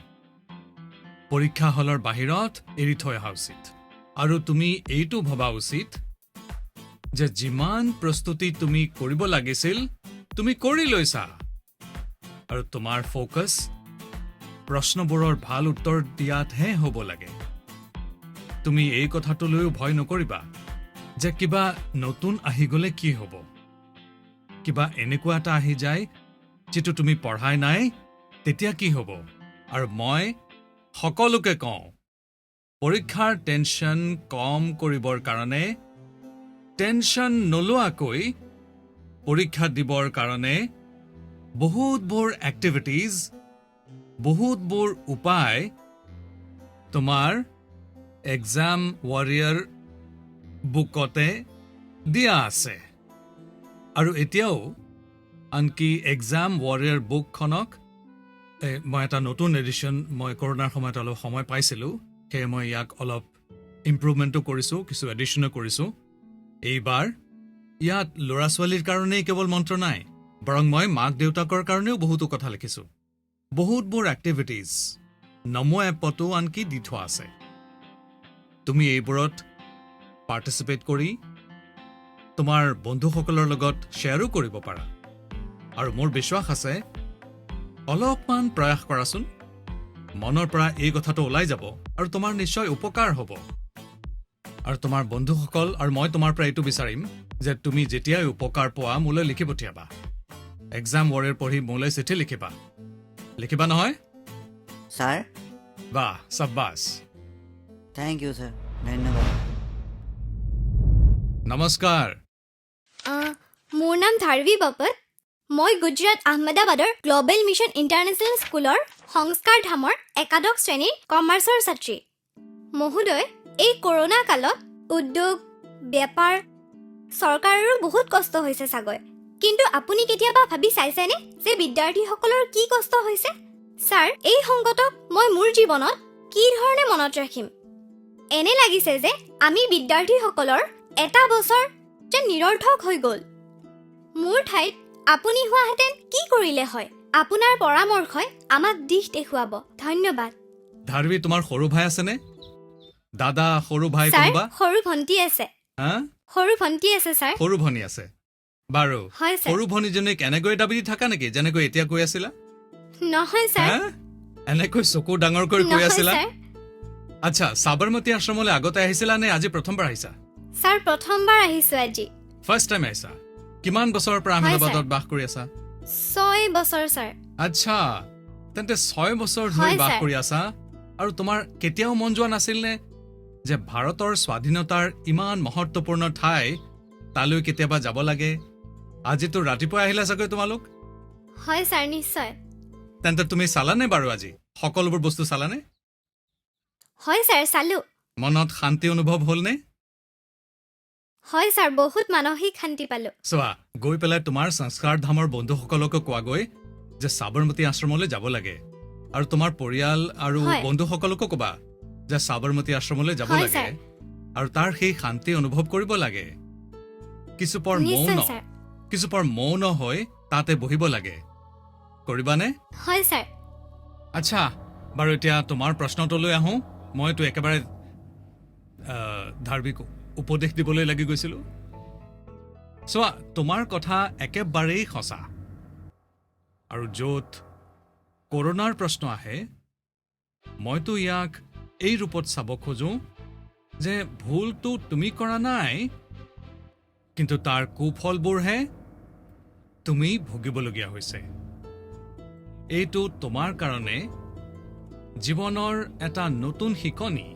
পৰীক্ষা হলৰ বাহিৰত এৰি থৈ অহা উচিত আৰু তুমি এইটো ভবা উচিত যে যিমান প্ৰস্তুতি তুমি কৰিব লাগিছিল তুমি কৰি লৈছা আৰু তোমাৰ ফ'কাছ প্ৰশ্নবোৰৰ ভাল উত্তৰ দিয়াতহে হ'ব লাগে তুমি এই কথাটোলৈও ভয় নকৰিবা যে কিবা নতুন আহি গ'লে কি হ'ব কিবা এনেকুৱা এটা আহি যায় যিটো তুমি পঢ়াই নাই তেতিয়া কি হ'ব আৰু মই সকলোকে কওঁ পৰীক্ষাৰ টেনশ্যন কম কৰিবৰ কাৰণে টেনশ্যন নোলোৱাকৈ পৰীক্ষা দিবৰ কাৰণে বহুতবোৰ এক্টিভিটিজ বহুতবোৰ উপায় তোমাৰ এক্সাম ৱাৰিয়াৰ বুকতে দিয়া আছে আৰু এতিয়াও আনকি এক্সাম ৱাৰিয়াৰ বুকখনক মই এটা নতুন এডিশ্যন মই কৰোণাৰ সময়ত অলপ সময় পাইছিলোঁ সেয়ে মই ইয়াক অলপ ইম্প্ৰুভমেণ্টো কৰিছোঁ কিছু এডিশ্যনো কৰিছোঁ এইবাৰ ইয়াত ল'ৰা ছোৱালীৰ কাৰণেই কেৱল মন্ত্ৰ নাই বৰং মই মাক দেউতাকৰ কাৰণেও বহুতো কথা লিখিছোঁ বহুতবোৰ এক্টিভিটিজ নমো এপতো আনকি দি থোৱা আছে তুমি এইবোৰত পাৰ্টিচিপেট কৰি তোমাৰ বন্ধুসকলৰ লগত শ্বেয়াৰো কৰিব পাৰা আৰু মোৰ বিশ্বাস আছে অলপমান প্ৰয়াস কৰাচোন মনৰ পৰা এই কথাটো ওলাই যাব আৰু তোমাৰ নিশ্চয় উপকাৰ হ'ব আৰু তোমাৰ বন্ধুসকল আৰু মই তোমাৰ পৰা এইটো বিচাৰিম যে তুমি যেতিয়াই উপকাৰ পোৱা মোলৈ লিখি পঠিয়াবা এক্সাম ৱাৰিয়াৰ পঢ়ি মোলৈ চিঠি লিখিবা নহয় ছাৰ বাহ চাব্বাছ থেংক ইউ ছাৰ ধন্যবাদ নমস্কাৰ মোৰ নাম ধাৰৱী বাপত মই গুজৰাট আহমেদাবাদৰ গ্ল'বেল মিছন ইণ্টাৰনেশ্যনেল স্কুলৰ সংস্কাৰ ধামৰ একাদশ শ্ৰেণীৰ কমাৰ্চৰ ছাত্ৰী মহোদয় এই কৰোণা কালত উদ্যোগ বেপাৰ চৰকাৰৰো বহুত কষ্ট হৈছে চাগৈ কিন্তু আপুনি কেতিয়াবা ভাবি চাইছেনে যে বিদ্যাৰ্থীসকলৰ কি কষ্ট হৈছে? ছাৰ, এই সংকটক মই মোৰ জীৱনত কি ধৰণে মনত ৰাখিম? এনে লাগিছে যে আমি বিদ্যাৰ্থীসকলৰ এটা বছৰ যেন নিৰৰ্থক হৈ গ'ল। মোৰ ঠাইত আপুনি হোৱাহেঁতেন কি কৰিলে হয়? আপোনাৰ পৰামৰ্শই আমাক দিশ দেখুৱাব। ধন্যবাদ। ধাৰৱী, তোমাৰ সৰু ভাই আছেনে? দাদা, সৰু ভাই ছাৰ, কোনোবা? সৰু ভণ্টি আছে। হা? সৰু ভণ্টি আছে ছাৰ। সৰু ভনী আছে। বাৰু, হয় ছাৰ। সৰু ভনীজনীক এনেকৈ দাবি দি থাকা নেকি যেনেকৈ এতিয়া কৈ আছিলা? নহয় ছাৰ। হা? এনেকৈ চকু ডাঙৰ কৰি কৈ নহয় আছিলা? ছাৰ। আচ্ছা, সাবৰমতী আশ্ৰমলৈ আগতে আহিছিলা নে আজি প্ৰথমবাৰ আহিছা? ছাৰ, প্ৰথমবাৰ আহিছো আজি। ফাৰ্ষ্ট টাইম আহিছা? কিমান বছৰৰ পৰা হয়, আহমেদাবাদত ছাৰ। বাস কৰি আছা? 6 বছৰ ছাৰ। আচ্ছা, তেন্তে 6 বছৰ ধৰি হয়, বাস ছাৰ। কৰি আছা আৰু তোমাৰ কেতিয়াও মন যোৱা নাছিল নে যে ভাৰতৰ স্বাধীনতাৰ ইমান মহত্বপূৰ্ণ ঠাই তালৈ কেতিয়াবা যাব লাগে? আজিতো ৰাতিপুৱা আহিলা চাগৈ তোমালোক? হয় ছাৰ, নিশ্চয়। তেন্তে তুমি চালানে বাৰু আজি সকলোবোৰ বস্তু চালানে? হয় ছাৰ, চালো। মনত শান্তি অনুভৱ হ'লনে? হয় ছাৰ, বহুত মানসিক শান্তি পালো। চোৱা, গৈ পেলাই তোমাৰ সংস্কাৰ ধামৰ বন্ধুসকলকো কোৱাগৈ যে সাবৰমতী আশ্ৰমলৈ যাব লাগে আৰু তোমাৰ পৰিয়াল আৰু হয়। বন্ধুসকলকো ক'বা যে সাবৰমতী আশ্ৰমলৈ যাব হয়, লাগে ছাৰ। আৰু তাৰ সেই শান্তি অনুভৱ কৰিব লাগে। নিশ্চয় ছাৰ। কিছুপৰ মৌন হৈ তাতে বহিব লাগে। কৰিবানে? হয় ছাৰ। আচ্ছা, বাৰু এতিয়া তোমাৰ প্ৰশ্নটোলৈ আহোঁ। মইতো একেবাৰে ধাৰ্মিক উপদেশ দিবলৈ লাগি গৈছিলোঁ। চোৱা, তোমাৰ কথা একেবাৰেই সঁচা। আৰু য'ত কৰোনাৰ প্ৰশ্ন আহে, মইতো ইয়াক এই ৰূপত চাব খোজোঁ যে ভুলটো তুমি কৰা নাই, কিন্তু তাৰ কুফলবোৰহে তুমি ভুগিবলগীয়া হৈছে। এইটো তোমাৰ কাৰণে জীৱনৰ এটা নতুন শিকনি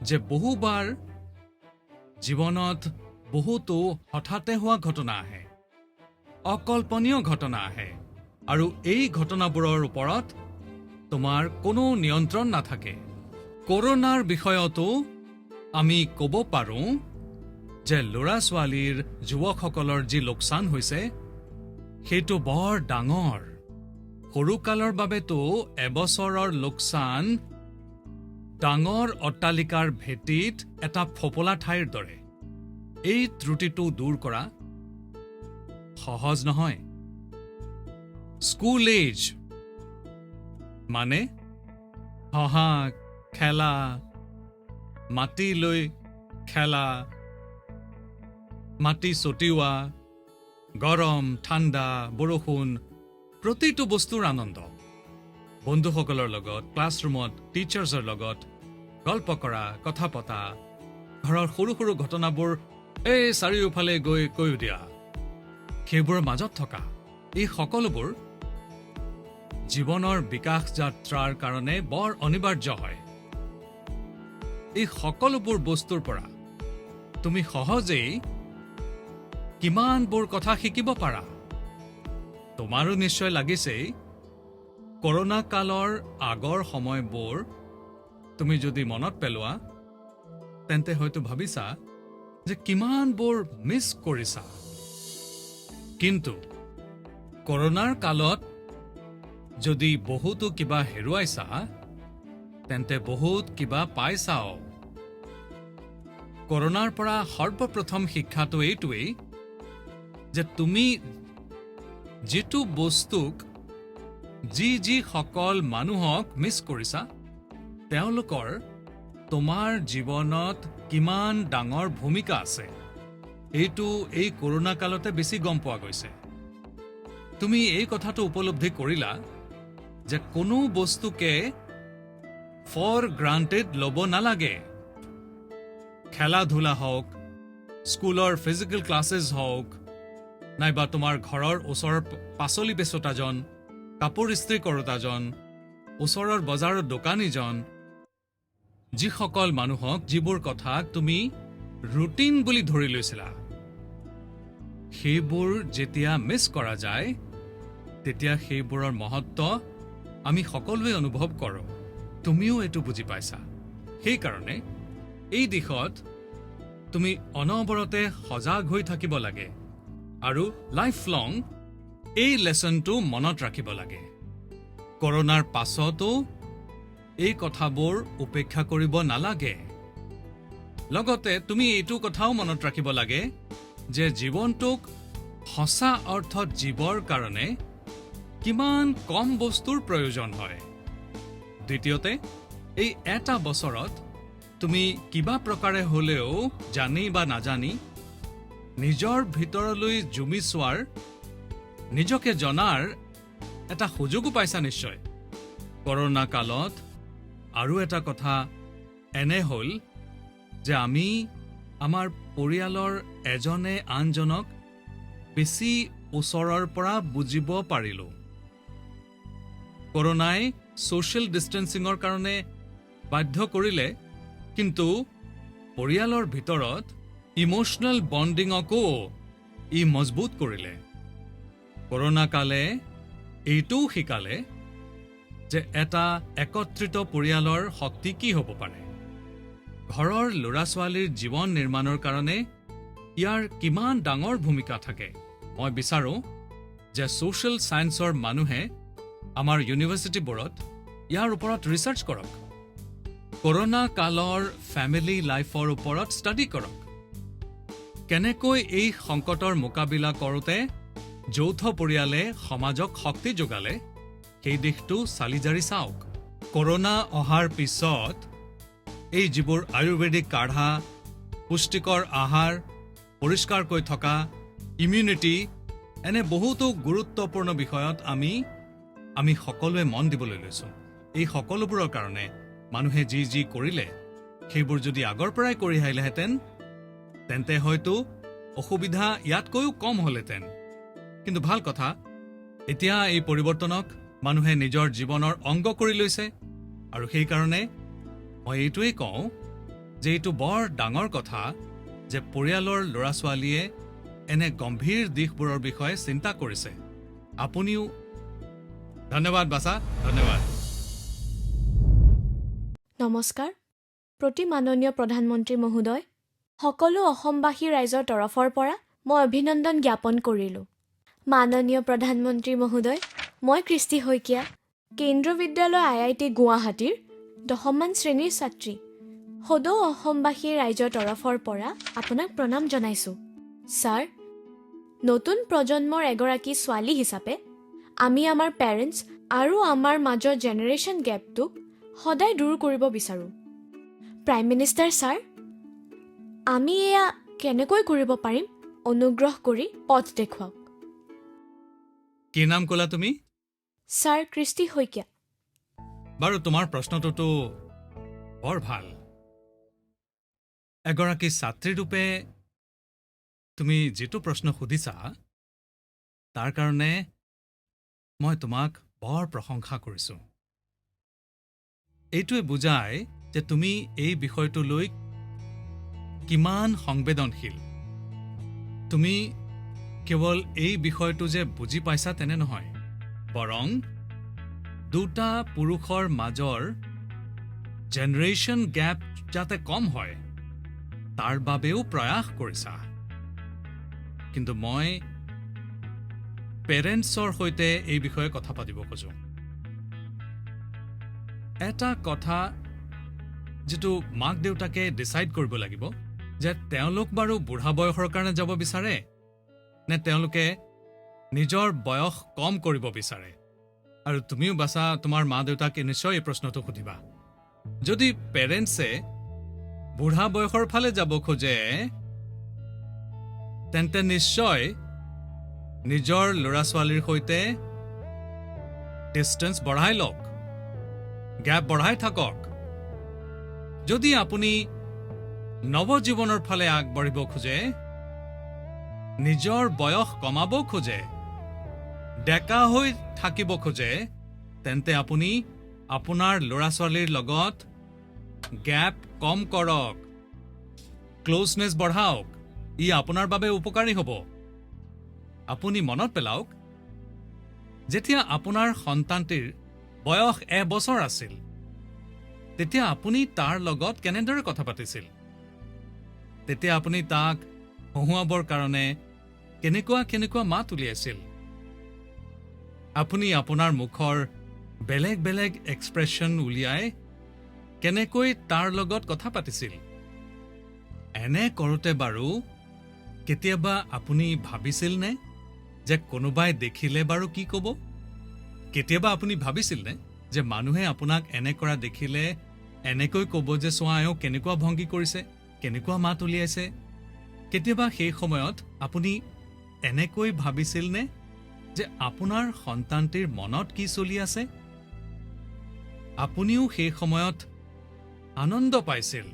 যে বহুবাৰ জীৱনত বহুতো হঠাতে হোৱা ঘটনা আহে, অকল্পনীয় ঘটনা আহে, আৰু এই ঘটনাবোৰৰ ওপৰত তোমাৰ কোনো নিয়ন্ত্ৰণ নাথাকে। কৰোনাৰ বিষয়তো আমি ক'ব পাৰোঁ যে ল'ৰা ছোৱালীৰ যুৱকসকলৰ যি লোকচান হৈছে সেইটো বৰ ডাঙৰ। সৰুকালৰ বাবেতো এবছৰৰ লোকচান ডাঙৰ অট্টালিকাৰ ভেটিত এটা ফপলা ঠাইৰ দৰে। এই ত্ৰুটিটো দূৰ কৰা সহজ নহয়। স্কুল এজ মানে হহা, খেলা, মাটি লৈ খেলা, মাটি ছটিওৱা, গৰম, ঠাণ্ডা, বৰষুণ, প্ৰতিটো বস্তুৰ আনন্দ। বন্ধুসকলৰ লগত, ক্লাছৰুমত টিচাৰ্ছৰ লগত গল্প কৰা, কথা পতা, ঘৰৰ সৰু সৰু ঘটনাবোৰ এই চাৰিওফালে গৈ কৈ দিয়া, সেইবোৰৰ মাজত থকা এই সকলোবোৰ জীৱনৰ বিকাশ যাত্ৰাৰ কাৰণে বৰ অনিবাৰ্য হয়। এই সকলোবোৰ বস্তুৰ পৰা তুমি সহজেই কিমানবোৰ কথা শিকিব পাৰা। তোমাৰো নিশ্চয় লাগিছেই কৰোনা কালৰ আগৰ সময়বোৰ তুমি যদি মনত পেলোৱা তেন্তে হয়তো ভাবিছা যে কিমানবোৰ মিছ কৰিছা। কিন্তু কৰোনাৰ কালত যদি বহুতো কিবা হেৰুৱাইছা তেন্তে বহুত কিবা পাইছাও। কৰোনাৰ পৰা সৰ্বপ্ৰথম শিক্ষাটো এইটোৱেই যে তুমি যিটো বস্তুক যি সকল মানুহক মিছ কৰিছা তেওঁলোকৰ তোমাৰ জীৱনত কিমান ডাঙৰ ভূমিকা আছে এইটো এই কৰোনা কালতে বেছি গম পোৱা গৈছে। তুমি এই কথাটো উপলব্ধি কৰিলা যে কোনো বস্তুকে ফৰ গ্ৰান্টেড ল'ব নালাগে। খেলা ধূলা হওক, স্কুলৰ ফিজিকেল ক্লাছেছ হওক, নাইবা তোমাৰ ঘৰৰ ওচৰৰ পাচলি বেচোতাজন, কাপোৰ ইস্ত্ৰি কৰোতাজন, ওচৰৰ বজাৰৰ দোকানীজন, যিসকল মানুহক যিবোৰ কথা তুমি ৰুটিন বুলি ধৰি লৈছিলা, সেইবোৰ যেতিয়া মিছ কৰা যায় তেতিয়া সেইবোৰৰ মহত্ব আমি সকলোৱে অনুভৱ কৰোঁ। তুমিও এইটো বুজি পাইছা। সেইকাৰণে এই দিশত তুমি অনবৰতে সজাগ হৈ থাকিব লাগে আৰু লাইফ লং এই লেচনটো মনত ৰাখিব লাগে। কৰোনাৰ পাছতো এই কথাবোৰ উপেক্ষা কৰিব নালাগে। লগতে তুমি এইটো কথাও মনত ৰাখিব লাগে যে জীৱনটোক সঁচা অৰ্থত জীৱৰ কাৰণে কিমান কম বস্তুৰ প্ৰয়োজন হয়। দ্বিতীয়তে, এই এটা বছৰত তুমি কিবা প্ৰকাৰে হ'লেও জানি বা নাজানি নিজৰ ভিতৰলৈ জুমি চোৱাৰ, নিজকে জনাৰ এটা সুযোগো পাইছা নিশ্চয়। কৰোনা কালত আৰু এটা কথা এনে হ'ল যে আমি আমাৰ পৰিয়ালৰ এজনে আনজনক বেছি ওচৰৰ পৰা বুজিব পাৰিলোঁ। কৰোনাই ছ'চিয়েল ডিষ্টেন্সিঙৰ কাৰণে বাধ্য কৰিলে, কিন্তু পৰিয়ালৰ ভিতৰত ইম'চনেল বণ্ডিঙকো ই মজবুত কৰিলে। কৰোনা কালে এইটোও শিকালে যে এটা একত্ৰিত পৰিয়ালৰ শক্তি কি হ'ব পাৰে। ঘৰৰ ল'ৰা ছোৱালীৰ জীৱন নিৰ্মাণৰ কাৰণে ইয়াৰ কিমান ডাঙৰ ভূমিকা থাকে। মই বিচাৰোঁ যে ছ'চিয়েল ছায়েন্সৰ মানুহে আমাৰ ইউনিভাৰ্চিটিবোৰত ইয়াৰ ওপৰত ৰিচাৰ্চ কৰক। কৰোনা কালৰ ফেমিলি লাইফৰ ওপৰত ষ্টাডি কৰক। কেনেকৈ এই সংকটৰ মোকাবিলা কৰোঁতে যৌথ পৰিয়ালে সমাজক শক্তি যোগালে সেই দিশটো চালি জাৰি চাওক। কৰোনা অহাৰ পিছত এই যিবোৰ আয়ুৰ্বেদিক কাঢ়া, পুষ্টিকৰ আহাৰ, পৰিষ্কাৰকৈ থকা, ইমিউনিটি, এনে বহুতো গুৰুত্বপূৰ্ণ বিষয়ত আমি সকলোৱে মন দিবলৈ লৈছোঁ। এই সকলোবোৰৰ কাৰণে মানুহে যি যি কৰিলে সেইবোৰ যদি আগৰ পৰাই কৰি আহিলেহেঁতেন তেন্তে হয়তো অসুবিধা ইয়াতকৈও কম হ'লহেঁতেন। কিন্তু ভাল কথা, এতিয়া এই পৰিৱৰ্তনক মানুহে নিজৰ জীৱনৰ অংগ কৰি লৈছে, আৰু সেইকাৰণে মই এইটোৱেই কওঁ যে এইটো বৰ ডাঙৰ কথা যে পৰিয়ালৰ ল'ৰা ছোৱালীয়ে এনে গম্ভীৰ দিশবোৰৰ বিষয়ে চিন্তা কৰিছে। আপুনিও ধন্যবাদ বাছা, ধন্যবাদ। নমস্কাৰ। প্ৰতি মাননীয় প্ৰধানমন্ত্ৰী মহোদয়, সকলো অসমবাসী ৰাইজৰ তৰফৰ পৰা মই অভিনন্দন জ্ঞাপন কৰিলোঁ। মাননীয় প্ৰধানমন্ত্ৰী মহোদয়, মই কৃষ্টি শইকীয়া, কেন্দ্ৰীয় বিদ্যালয় IIT গুৱাহাটীৰ 10মান শ্ৰেণীৰ ছাত্ৰী। সদৌ অসমবাসী ৰাইজৰ তৰফৰ পৰা আপোনাক প্ৰণাম জনাইছোঁ। ছাৰ, নতুন প্ৰজন্মৰ এগৰাকী ছোৱালী হিচাপে আমি আমাৰ পেৰেণ্টছ আৰু আমাৰ মাজৰ জেনেৰেশ্যন গেপটোক সদায় দূৰ কৰিব বিচাৰোঁ। প্ৰাইম মিনিষ্টাৰ ছাৰ, আমি এয়া কেনেকৈ কৰিব পাৰিম? অনুগ্ৰহ কৰি পথ দেখুৱাওক। কি নাম ক'লা তুমি? ছাৰ, কৃষ্টি শইকীয়া। বাৰু, তোমাৰ প্ৰশ্নটোতো বৰ ভাল। এগৰাকী ছাত্ৰীৰূপে তুমি যিটো প্ৰশ্ন সুধিছা তাৰ কাৰণে মই তোমাক বৰ প্ৰশংসা কৰিছোঁ। এইটোৱে বুজায় যে তুমি এই বিষয়টোলৈ কিমান সংবেদনশীল। তুমি কেৱল এই বিষয়টো যে বুজি পাইছা তেনে নহয়, বৰং দুটা পুৰুষৰ মাজৰ জেনেৰেশ্যন গেপ যাতে কম হয় তাৰ বাবেও প্ৰয়াস কৰিছা। কিন্তু মই পেৰেণ্টছৰ সৈতে এই বিষয়ে কথা পাতিব খোজোঁ। এটা কথা যিটো মাক দেউতাকে ডিচাইড কৰিব লাগিব যে তেওঁলোক বাৰু বুঢ়া বয়সৰ কাৰণে যাব বিচাৰে নে তেওঁলোকে নিজৰ বয়স কম কৰিব বিচাৰে। আৰু তুমিও বাছা, তোমাৰ মা দেউতাক নিশ্চয় এই প্ৰশ্নটো সুধিবা। যদি পেৰেণ্টছে বুঢ়া বয়সৰ ফালে যাব খোজে তেন্তে নিশ্চয় নিজৰ ল'ৰা ছোৱালীৰ সৈতে ডিষ্টেন্স বঢ়াই লওক, গেপ বঢ়াই থাকক। যদি আপুনি নৱজীৱনৰ ফালে আগবাঢ়িব খোজে, নিজৰ বয়স কমাব খোজে, ডেকা হৈ থাকিব খোজে, তেন্তে আপুনি আপোনাৰ ল'ৰা ছোৱালীৰ লগত গেপ কম কৰক, ক্ল'জনেছ বঢ়াওক। ই আপোনাৰ বাবে উপকাৰী হ'ব। আপুনি মনত পেলাওক, যেতিয়া আপোনাৰ সন্তানটিৰ বয়স 1 বছৰ আছিল তেতিয়া আপুনি তাৰ লগত কেনেদৰে কথা পাতিছিল? তেতিয়া আপুনি তাক হহুৱাবৰ কাৰণে কেনেকুৱা কেনেকুৱা মাত উলিয়াইছিল। আপুনি আপোনাৰ মুখৰ বেলেগ বেলেগ এক্সপ্ৰেছন উলিয়াই কেনেকৈ তাৰ লগত কথা পাতিছিল। এনে কৰোঁতে বাৰু কেতিয়াবা আপুনি ভাবিছিল নে যে কোনোবাই দেখিলে বাৰু কি ক'ব? কেতিয়াবা আপুনি ভাবিছিল নে যে মানুহে আপোনাক এনে কৰা দেখিলে এনেকৈ ক'ব যে চোৱা এওঁ কেনেকুৱা ভংগী কৰিছে, কেনেকুৱা মাত উলিয়াইছে? কেতিয়াবা সেই সময়ত আপুনি এনেকৈ ভাবিছিল নে যে আপোনাৰ সন্তানটিৰ মনত কি চলি আছে? আপুনিও সেই সময়ত আনন্দ পাইছিল,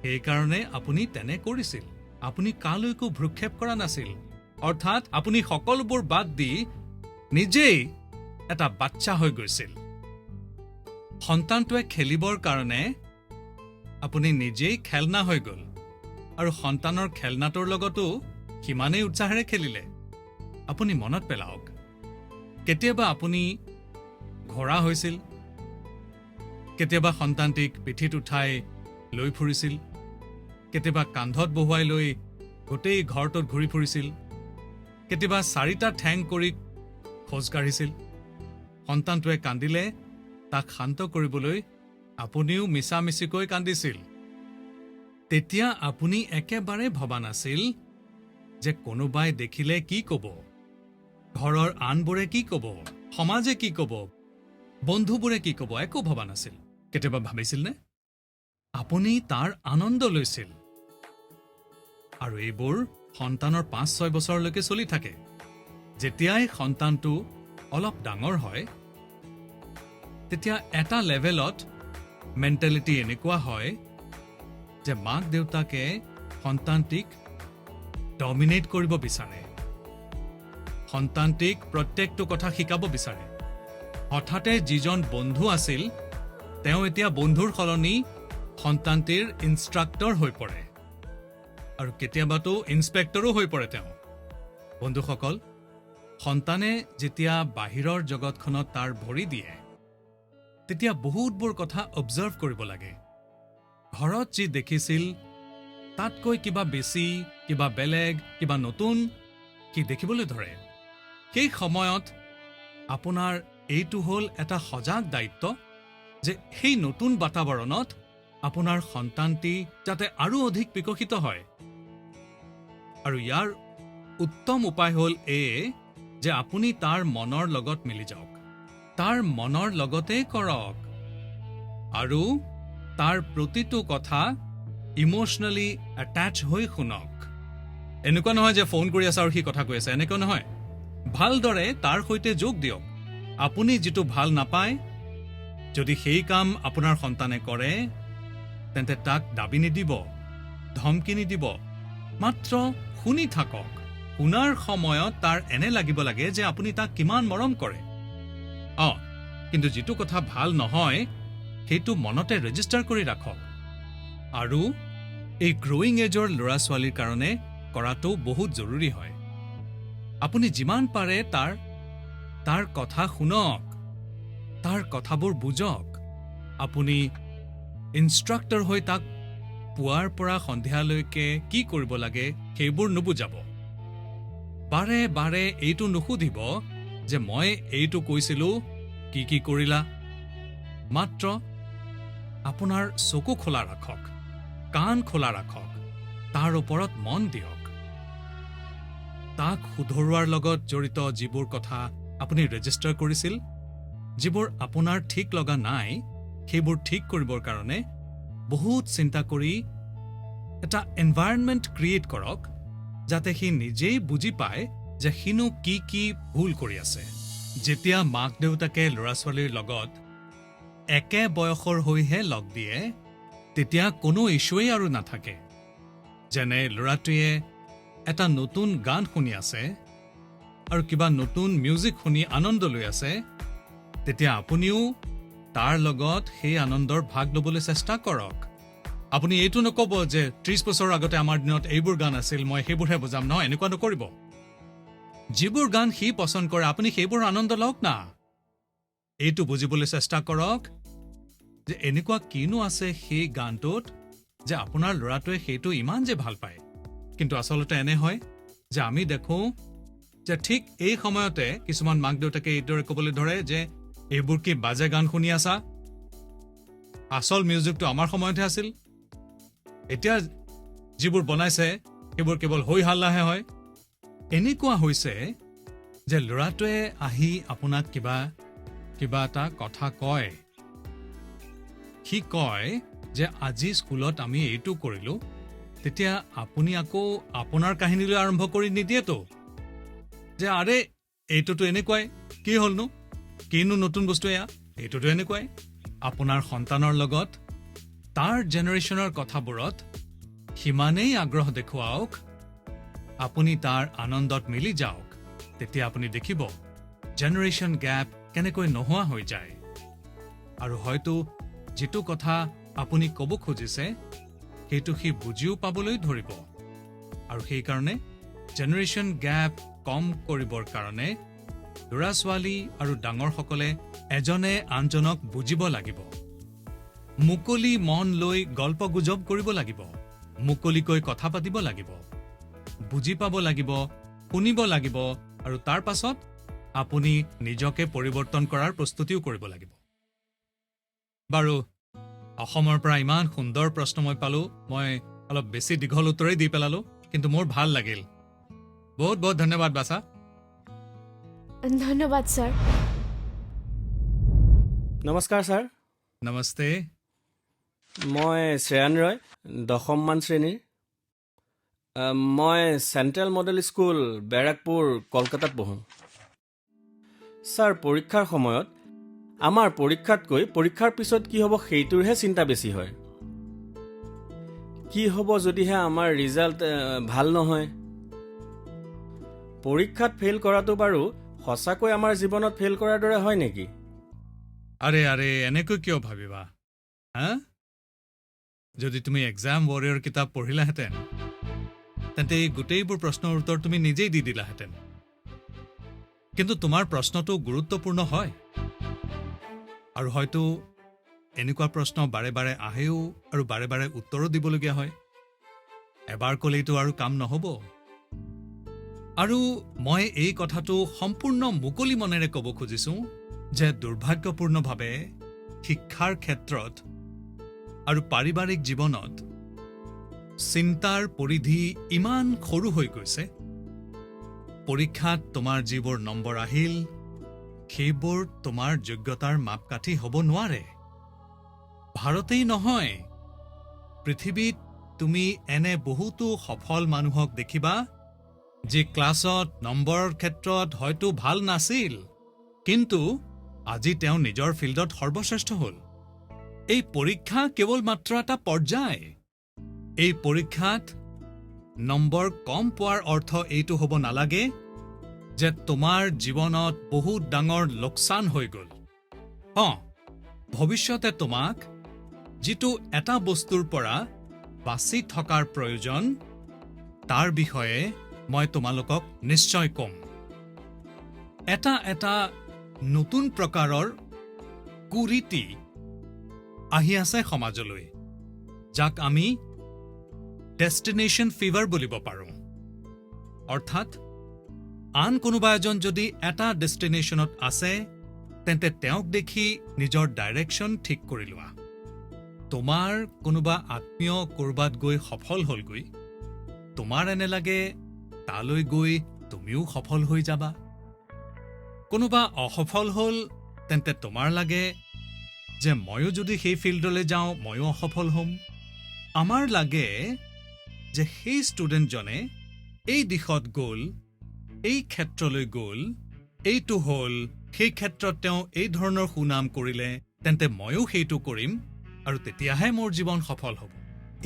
সেইকাৰণে আপুনি তেনে কৰিছিল। আপুনি কালৈকো ভ্ৰূক্ষেপ কৰা নাছিল। অৰ্থাৎ আপুনি সকলোবোৰ বাদ দি নিজেই এটা বাচ্চা হৈ গৈছিল। সন্তানটোৱে খেলিবৰ কাৰণে আপুনি নিজেই খেলনা হৈ গ'ল আৰু সন্তানৰ খেলনাটোৰ লগতো সিমানেই উৎসাহেৰে খেলিলে। আপুনি মনত পেলাওক, কেতিয়াবা আপুনি ঘোঁৰা হৈছিল, কেতিয়াবা সন্তানটিক পিঠিত উঠাই লৈ ফুৰিছিল, কেতিয়াবা কান্ধত বহুৱাই লৈ গোটেই ঘৰটোত ঘূৰি ফুৰিছিল, কেতিয়াবা 4টা ঠেং কৰি খোজ কাঢ়িছিল। সন্তানটোৱে কান্দিলে তাক শান্ত কৰিবলৈ আপুনিও মিছামিছিকৈ কান্দিছিল। তেতিয়া আপুনি একেবাৰে ভবা নাছিল যে কোনোবাই দেখিলে কি ক'ব, ঘৰৰ আনবোৰে কি ক'ব, সমাজে কি ক'ব, বন্ধুবোৰে কি ক'ব, একো ভবা নাছিল। কেতিয়াবা ভাবিছিল নে? আপুনি তাৰ আনন্দ লৈছিল। আৰু এইবোৰ সন্তানৰ 5-6 বছৰলৈকে চলি থাকে। যেতিয়াই সন্তানটো অলপ ডাঙৰ হয় তেতিয়া এটা লেভেলত মেণ্টেলিটি এনেকুৱা হয় যে মাক দেউতাকে সন্তানটিক ডমিনেট কৰিব বিচাৰে, সন্তানটিক প্ৰত্যেকটো কথা শিকাব বিচাৰে। হঠাতে যিজন বন্ধু আছিল তেওঁ এতিয়া বন্ধুৰ সলনি সন্তানটিৰ ইনষ্ট্ৰাক্টৰ হৈ পৰে আৰু কেতিয়াবাতো ইনস্পেক্টৰো হৈ পৰে তেওঁ। বন্ধুসকল, সন্তানে যেতিয়া বাহিৰৰ জগতখনত তাৰ ভৰি দিয়ে তেতিয়া বহুতবোৰ কথা অবজাৰ্ভ কৰিব লাগে। ঘৰত যি দেখিছিল তাতকৈ কিবা বেছি, কিবা বেলেগ, কিবা নতুন কি দেখিবলৈ ধৰে। সেই সময়ত আপোনাৰ এইটো হ'ল এটা সজাগ দায়িত্ব যে সেই নতুন বাতাবৰণত আপোনাৰ সন্তানটি যাতে আৰু অধিক বিকশিত হয়। আৰু ইয়াৰ উত্তম উপায় হ'ল যে আপুনি তাৰ মনৰ লগত মিলি যাওক, তাৰ মনৰ লগতে কৰক আৰু তাৰ প্ৰতিটো কথা ইম'চনেলি এটাচ হৈ শুনক। এনেকুৱা নহয় যে ফোন কৰি আছে আৰু সি কথা কৈ আছে, এনেকুৱা নহয়। ভালদৰে তাৰ সৈতে যোগ দিয়ক। আপুনি যিটো ভাল নাপায়, যদি সেই কাম আপোনাৰ সন্তানে কৰে তেন্তে তাক দাবী নিদিব, ধমকি নিদিব, মাত্ৰ শুনি থাকক। শুনাৰ সময়ত তাৰ এনে লাগিব লাগে যে আপুনি তাক কিমান মৰম কৰে। কিন্তু যিটো কথা ভাল নহয় সেইটো মনতে ৰেজিষ্টাৰ কৰি ৰাখক। আৰু এই গ্ৰ'য়িং এজৰ ল'ৰা ছোৱালীৰ কাৰণে কৰাটো বহুত জৰুৰী হয়। আপুনি যিমান পাৰে তাৰ কথা শুনক, তাৰ কথাবোৰ বুজক। আপুনি ইনষ্ট্ৰাক্টৰ হৈ তাক পুৱাৰ পৰা সন্ধিয়ালৈকে কি কৰিব লাগে সেইবোৰ নুবুজাব। বাৰে বাৰে এইটো নুসুধিব যে মই এইটো কৈছিলো কি কৰিলা। মাত্ৰ আপোনাৰ চকু খোলা ৰাখক, কাণ খোলা ৰাখক, তাৰ ওপৰত মন দিয়ক। তাক শুধৰোৱাৰ লগত জড়িত যিবোৰ কথা আপুনি ৰেজিষ্টাৰ কৰিছিল, যিবোৰ আপোনাৰ ঠিক লগা নাই, সেইবোৰ ঠিক কৰিবৰ কাৰণে বহুত চিন্তা কৰি এটা এনভাইৰনমেণ্ট ক্ৰিয়েট কৰক যাতে সি নিজেই বুজি পায় যে সিনো কি ভুল কৰি আছে। যেতিয়া মাক দেউতাকে ল'ৰা ছোৱালীৰ লগত একে বয়সৰ হৈহে লগ দিয়ে তেতিয়া কোনো ইছ্যুৱেই আৰু নাথাকে। যেনে ল'ৰাটোৱে এটা নতুন গান শুনি আছে আৰু কিবা নতুন মিউজিক শুনি আনন্দ লৈ আছে, তেতিয়া আপুনিও তাৰ লগত সেই আনন্দৰ ভাগ ল'বলৈ চেষ্টা কৰক। আপুনি এইটো নক'ব যে 30 বছৰ আগতে আমাৰ দিনত এইবোৰ গান আছিল, মই সেইবোৰহে বুজাম। নহয়, এনেকুৱা নকৰিব। যিবোৰ গান সি পচন্দ কৰে আপুনি সেইবোৰ আনন্দ লওক না। এইটো বুজিবলৈ চেষ্টা কৰক যে এনেকুৱা কিনো আছে সেই গানটোত যে আপোনাৰ ল'ৰাটোৱে সেইটো ইমান যে ভাল পায়। কিন্তু আচলতে এনে হয় যে আমি দেখোঁ যে ঠিক এই সময়তে কিছুমান মাক দেউতাকে এইদৰে ক'বলৈ ধৰে যে এইবোৰ কি বাজে গান শুনি আছা, আচল মিউজিকটো আমাৰ সময়তহে আছিল, এতিয়া যিবোৰ বনাইছে সেইবোৰ কেৱল হৈ হাল্লাহে হয়। এনেকুৱা হৈছে যে ল'ৰাটোৱে আহি আপোনাক কিবা এটা কথা কয়, সি কয় যে আজি স্কুলত আমি এইটো কৰিলোঁ, তেতিয়া আপুনি আকৌ আপোনাৰ কাহিনীলৈ আৰম্ভ কৰি নিদিয়েতো যে আৰে এইটোতো এনেকুৱাই, কি হ'লনো, কিনো নতুন বস্তু এয়া, এইটোতো এনেকুৱাই। আপোনাৰ সন্তানৰ লগত তাৰ জেনেৰেশ্যনৰ কথাবোৰত সিমানেই আগ্ৰহ দেখুৱাওক, আপুনি তাৰ আনন্দত মিলি যাওক, তেতিয়া আপুনি দেখিব জেনেৰেশ্যন গেপ কেনেকৈ নোহোৱা হৈ যায়। আৰু হয়তো যিটো কথা আপুনি ক'ব খুজিছে সেইটো সি বুজিও পাবলৈ ধৰিব। আৰু সেইকাৰণে জেনেৰেশ্যন গেপ কম কৰিবৰ কাৰণে ল'ৰা ছোৱালী আৰু ডাঙৰসকলে এজনে আনজনক বুজিব লাগিব, মুকলি মন লৈ গল্প গুজব কৰিব লাগিব, মুকলিকৈ কথা পাতিব লাগিব, বুজি পাব লাগিব, শুনিব লাগিব, আৰু তাৰ পাছত আপুনি নিজকে পৰিৱৰ্তন কৰাৰ প্ৰস্তুতিও কৰিব লাগিব। বাৰু, অসমৰ পৰা ইমান সুন্দৰ প্ৰশ্ন মই পালোঁ, মই অলপ বেছি দীঘল উত্তৰেই দি পেলালোঁ, কিন্তু মোৰ ভাল লাগিল। বহুত বহুত ধন্যবাদ বাছা। ধন্যবাদ ছাৰ। নমস্কাৰ ছাৰ, নমস্তে। মই শ্ৰেয়ান ৰয়, 10মান শ্ৰেণীৰ। মই চেণ্ট্ৰেল মডেল স্কুল বেৰাকপুৰ কলকাতাত পঢ়োঁ। ছাৰ, পৰীক্ষাৰ সময়ত আমাৰ পৰীক্ষাতকৈ পৰীক্ষাৰ পিছত কি হ'ব সেইটোৰহে চিন্তা বেছি হয়। কি হ'ব যদিহে আমাৰ ৰিজাল্ট ভাল নহয়। পৰীক্ষাত ফেইল কৰাটো বাৰু সঁচাকৈ আমাৰ জীৱনত ফেইল কৰাৰ দৰে হয় নেকি? আৰে এনেকৈ কিয় ভাবিবা হা? যদি তুমি এক্সাম ৱাৰিয়ৰ কিতাপ পঢ়িলাহেঁতেন তেন্তে এই গোটেইবোৰ প্ৰশ্নৰ উত্তৰ তুমি নিজেই দি দিলাহেঁতেন। কিন্তু তোমাৰ প্ৰশ্নটো গুৰুত্বপূৰ্ণ হয়, আৰু হয়তো এনেকুৱা প্ৰশ্ন বাৰে বাৰে আহেও আৰু বাৰে বাৰে উত্তৰো দিবলগীয়া হয়। এবাৰ ক'লেইতো আৰু কাম নহ'ব। আৰু মই এই কথাটো সম্পূৰ্ণ মুকলি মনেৰে ক'ব খুজিছোঁ যে দুৰ্ভাগ্যপূৰ্ণভাৱে শিক্ষাৰ ক্ষেত্ৰত আৰু পাৰিবাৰিক জীৱনত চিন্তাৰ পৰিধি ইমান সৰু হৈ গৈছে। পৰীক্ষাত তোমাৰ যিবোৰ নম্বৰ আহিল সেইবোৰ তোমাৰ যোগ্যতাৰ মাপকাঠি হ'ব নোৱাৰে। ভাৰতেই নহয়, পৃথিৱীত তুমি এনে বহুতো সফল মানুহক দেখিবা যি ক্লাছত নম্বৰৰ ক্ষেত্ৰত হয়তো ভাল নাছিল, কিন্তু আজি তেওঁ নিজৰ ফিল্ডত সৰ্বশ্ৰেষ্ঠ হ'ল। এই পৰীক্ষা কেৱল মাত্ৰ এটা পৰ্যায়। এই পৰীক্ষাত নম্বৰ কম পোৱাৰ অৰ্থ এইটো হ'ব নালাগে যে তোমাৰ জীৱনত বহুত ডাঙৰ লোকচান হৈ গ'ল। ভৱিষ্যতে তোমাক যিটো এটা বস্তুৰ পৰা বাচি থকাৰ প্ৰয়োজন তাৰ বিষয়ে মই তোমালোকক নিশ্চয় ক'ম। এটা নতুন প্ৰকাৰৰ কুৰীতি আহি আছে সমাজলৈ, যাক আমি ডেষ্টিনেশ্যন ফিভাৰ বুলিব পাৰোঁ। অৰ্থাৎ আন কোনোবা এজন যদি এটা ডেষ্টিনেশ্যনত আছে তেন্তে তেওঁক দেখি নিজৰ ডাইৰেকশ্যন ঠিক কৰি লোৱা। তোমাৰ কোনোবা আত্মীয় ক'ৰবাত গৈ সফল হ'লগৈ, তোমাৰ এনে লাগে তালৈ গৈ তুমিও সফল হৈ যাবা। কোনোবা অসফল হ'ল তেন্তে তোমাৰ লাগে যে ময়ো যদি সেই ফিল্ডলৈ যাওঁ ময়ো অসফল হ'ম। আমাৰ লাগে যে সেই ষ্টুডেণ্টজনে এই দিশত গ'ল, এই ক্ষেত্ৰলৈ গ'ল, এইটো হ'ল, সেই ক্ষেত্ৰত তেওঁ এই ধৰণৰ সুনাম কৰিলে, তেন্তে ময়ো সেইটো কৰিম আৰু তেতিয়াহে মোৰ জীৱন সফল হ'ব।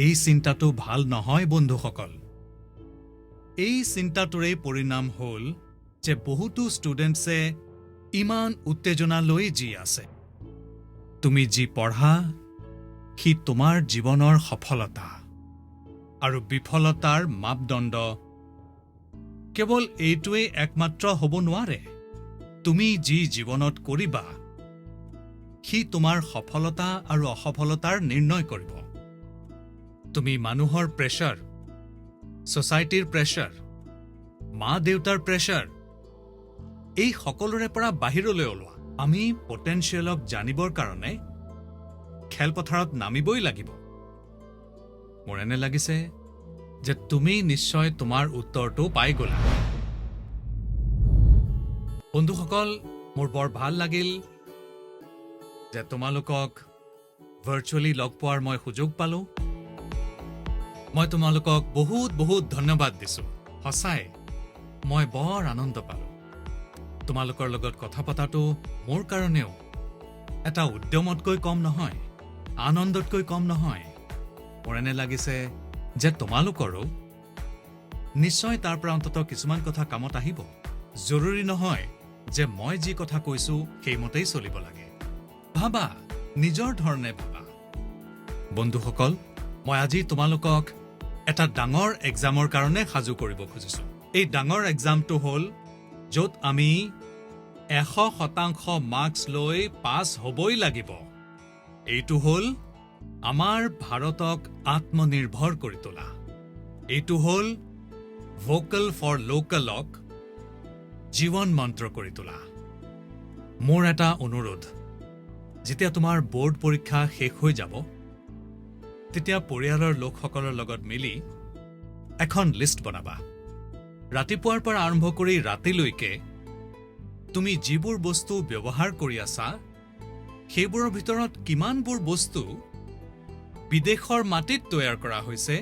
এই চিন্তাটো ভাল নহয় বন্ধুসকল। এই চিন্তাটোৰেই পৰিণাম হ'ল যে বহুতো ষ্টুডেণ্টছে ইমান উত্তেজনা লৈ যি আছে। তুমি যি পঢ়া সি তোমাৰ জীৱনৰ সফলতা আৰু বিফলতাৰ মাপদণ্ড। কেৱল এইটোৱেই একমাত্ৰ হ'ব নোৱাৰে। তুমি যি জীৱনত কৰিবা সি তোমাৰ সফলতা আৰু অসফলতাৰ নিৰ্ণয় কৰিব। তুমি মানুহৰ প্ৰেছাৰ, ছ'চাইটিৰ প্ৰেছাৰ, মা দেউতাৰ প্ৰেছাৰ, এই সকলোৰে পৰা বাহিৰলৈ ওলোৱা। আমি পটেনচিয়েলক জানিবৰ কাৰণে খেলপথাৰত নামিবই লাগিব। মোৰ এনে লাগিছে যে তুমি নিশ্চয় তোমাৰ উত্তৰটো পাই গলা। বন্ধুসকল, মোৰ বৰ ভাল লাগিল যে তোমালোকক ভাৰ্চুৱেলি লগ পোৱাৰ মই সুযোগ পালো। মই তোমালোকক বহুত বহুত ধন্যবাদ দিছো। সঁচাই মই বৰ আনন্দ পালো। তোমালোকৰ লগত কথা পতাটো মোৰ কাৰণেও এটা উদ্যমতকৈ কম নহয়, আনন্দতকৈ কম নহয়। মোৰ এনে লাগিছে যে তোমালোকৰো নিশ্চয় তাৰ পৰা অন্ততঃ কিছুমান কথা কামত আহিব। জৰুৰী নহয় যে মই যি কথা কৈছো সেইমতেই চলিব লাগে। ভাবা, নিজৰ ধৰণে ভাবা। বন্ধুসকল, মই আজি তোমালোকক এটা ডাঙৰ এক্সামৰ কাৰণে সাজু কৰিব খুজিছো। এই ডাঙৰ এক্সামটো হ'ল য'ত আমি 100% মাৰ্কছ লৈ পাছ হ'বই লাগিব। এইটো হ'ল আমাৰ ভাৰতক আত্মনিৰ্ভৰ কৰি তোলা। এইটো হ'ল ভোকেল ফৰ লোকেলক জীৱন মন্ত্ৰ কৰি তোলা। মোৰ এটা অনুৰোধ, যেতিয়া তোমাৰ বোৰ্ড পৰীক্ষা শেষ হৈ যাব তেতিয়া পৰিয়ালৰ লোকসকলৰ লগত মিলি এখন লিষ্ট বনাবা। ৰাতিপুৱাৰ পৰা আৰম্ভ কৰি ৰাতিলৈকে তুমি যিবোৰ বস্তু ব্যৱহাৰ কৰি আছা সেইবোৰৰ ভিতৰত কিমানবোৰ বস্তু বিদেশৰ মাটিত তৈয়াৰ কৰা হৈছে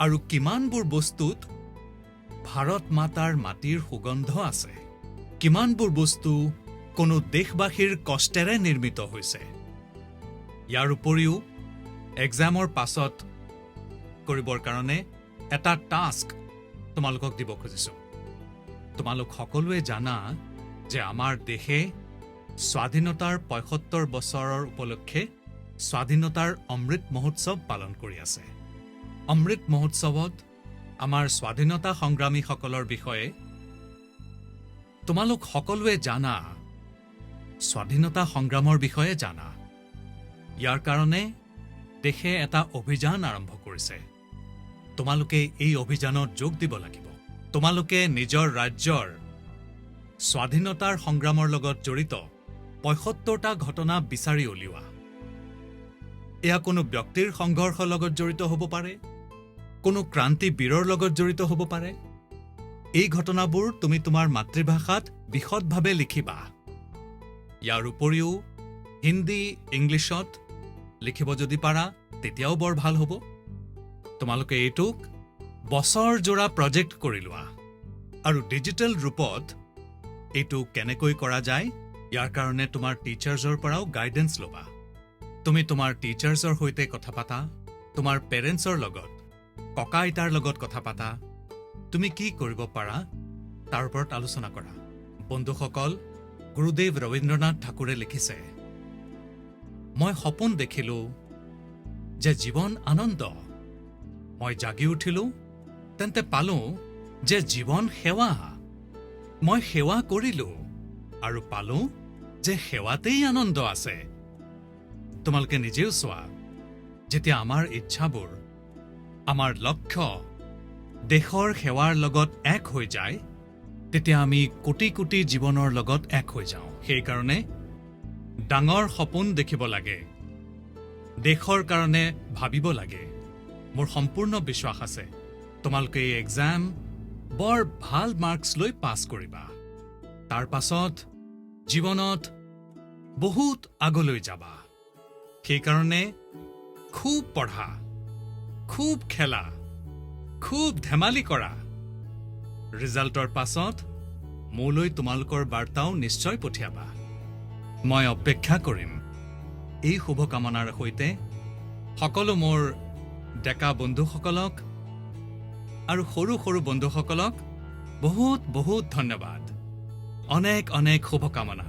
আৰু কিমানবোৰ বস্তুত ভাৰত মাতাৰ মাটিৰ সুগন্ধ আছে, কিমানবোৰ বস্তু কোনো দেশবাসীৰ কষ্টেৰে নিৰ্মিত হৈছে। ইয়াৰ উপৰিও এক্সামৰ পাছত কৰিবৰ কাৰণে এটা টাস্ক তোমালোকক দিব খুজিছো। তোমালোক সকলোৱে জানা যে আমাৰ দেশে স্বাধীনতাৰ ৭৫ বছৰৰ উপলক্ষে স্বাধীনতাৰ অমৃত মহোৎসৱ পালন কৰি আছে। অমৃত মহোৎসৱত আমাৰ স্বাধীনতা সংগ্ৰামীসকলৰ বিষয়ে তোমালোক সকলোৱে জানা, স্বাধীনতা সংগ্ৰামৰ বিষয়ে জানা। ইয়াৰ কাৰণে দেশে এটা অভিযান আৰম্ভ কৰিছে। তোমালোকে এই অভিযানত যোগ দিব লাগিব। তোমালোকে নিজৰ ৰাজ্যৰ স্বাধীনতাৰ সংগ্ৰামৰ লগত জড়িত ৭৫টা ঘটনা বিচাৰি উলিওৱা। এয়া কোনো ব্যক্তিৰ সংঘৰ্ষৰ লগত জড়িত হ'ব পাৰে, কোনো ক্ৰান্তিবীৰৰ লগত জড়িত হ'ব পাৰে। এই ঘটনাবোৰ তুমি তোমাৰ মাতৃভাষাত বিশদভাৱে লিখিবা। ইয়াৰ উপৰিও হিন্দী, ইংলিছত লিখিব যদি পাৰা তেতিয়াও বৰ ভাল হ'ব। তোমালোকে এইটোক বছৰজোৰা প্ৰজেক্ট কৰি লোৱা আৰু ডিজিটেল ৰূপত এইটো কেনেকৈ কৰা যায় ইয়াৰ কাৰণে তোমাৰ টিচাৰ্ছৰ পৰাও গাইডেন্স ল'বা। তুমি তোমাৰ টিচাৰ্ছৰ সৈতে কথা পাতা, তোমাৰ পেৰেণ্টছৰ লগত, ককা আইতাৰ লগত কথা পাতা। তুমি কি কৰিব পাৰা তাৰ ওপৰত আলোচনা কৰা। বন্ধুসকল, গুৰুদেৱ ৰবীন্দ্ৰনাথ ঠাকুৰে লিখিছে, মই সপোন দেখিলো যে জীৱন আনন্দ। মই জাগি উঠিলো তেন্তে পালো যে জীৱন সেৱা। মই সেৱা কৰিলো আৰু পালো যে সেৱাতেই আনন্দ আছে। তোমালোকে নিজেও চোৱা, যেতিয়া আমাৰ ইচ্ছাবোৰ, আমাৰ লক্ষ্য দেশৰ সেৱাৰ লগত এক হৈ যায় তেতিয়া আমি কোটি কোটি জীৱনৰ লগত এক হৈ যাওঁ। সেইকাৰণে ডাঙৰ সপোন দেখিব লাগে, দেশৰ কাৰণে ভাবিব লাগে। মোৰ সম্পূৰ্ণ বিশ্বাস আছে তোমালোকে এই এক্সাম বৰ ভাল মাৰ্কছ লৈ পাছ কৰিবা। তাৰ পাছত জীৱনত বহুত আগলৈ যাবা। সেইকাৰণে খুব পঢ়া, খুব খেলা, খুব ধেমালি কৰা। ৰিজাল্টৰ পাছত মোলৈ তোমালোকৰ বাৰ্তাও নিশ্চয় পঠিয়াবা। মই অপেক্ষা কৰিম। এই শুভকামনাৰ সৈতে সকলো মোৰ ডেকা বন্ধুসকলক আৰু সৰু সৰু বন্ধুসকলক বহুত বহুত ধন্যবাদ। অনেক অনেক শুভকামনা।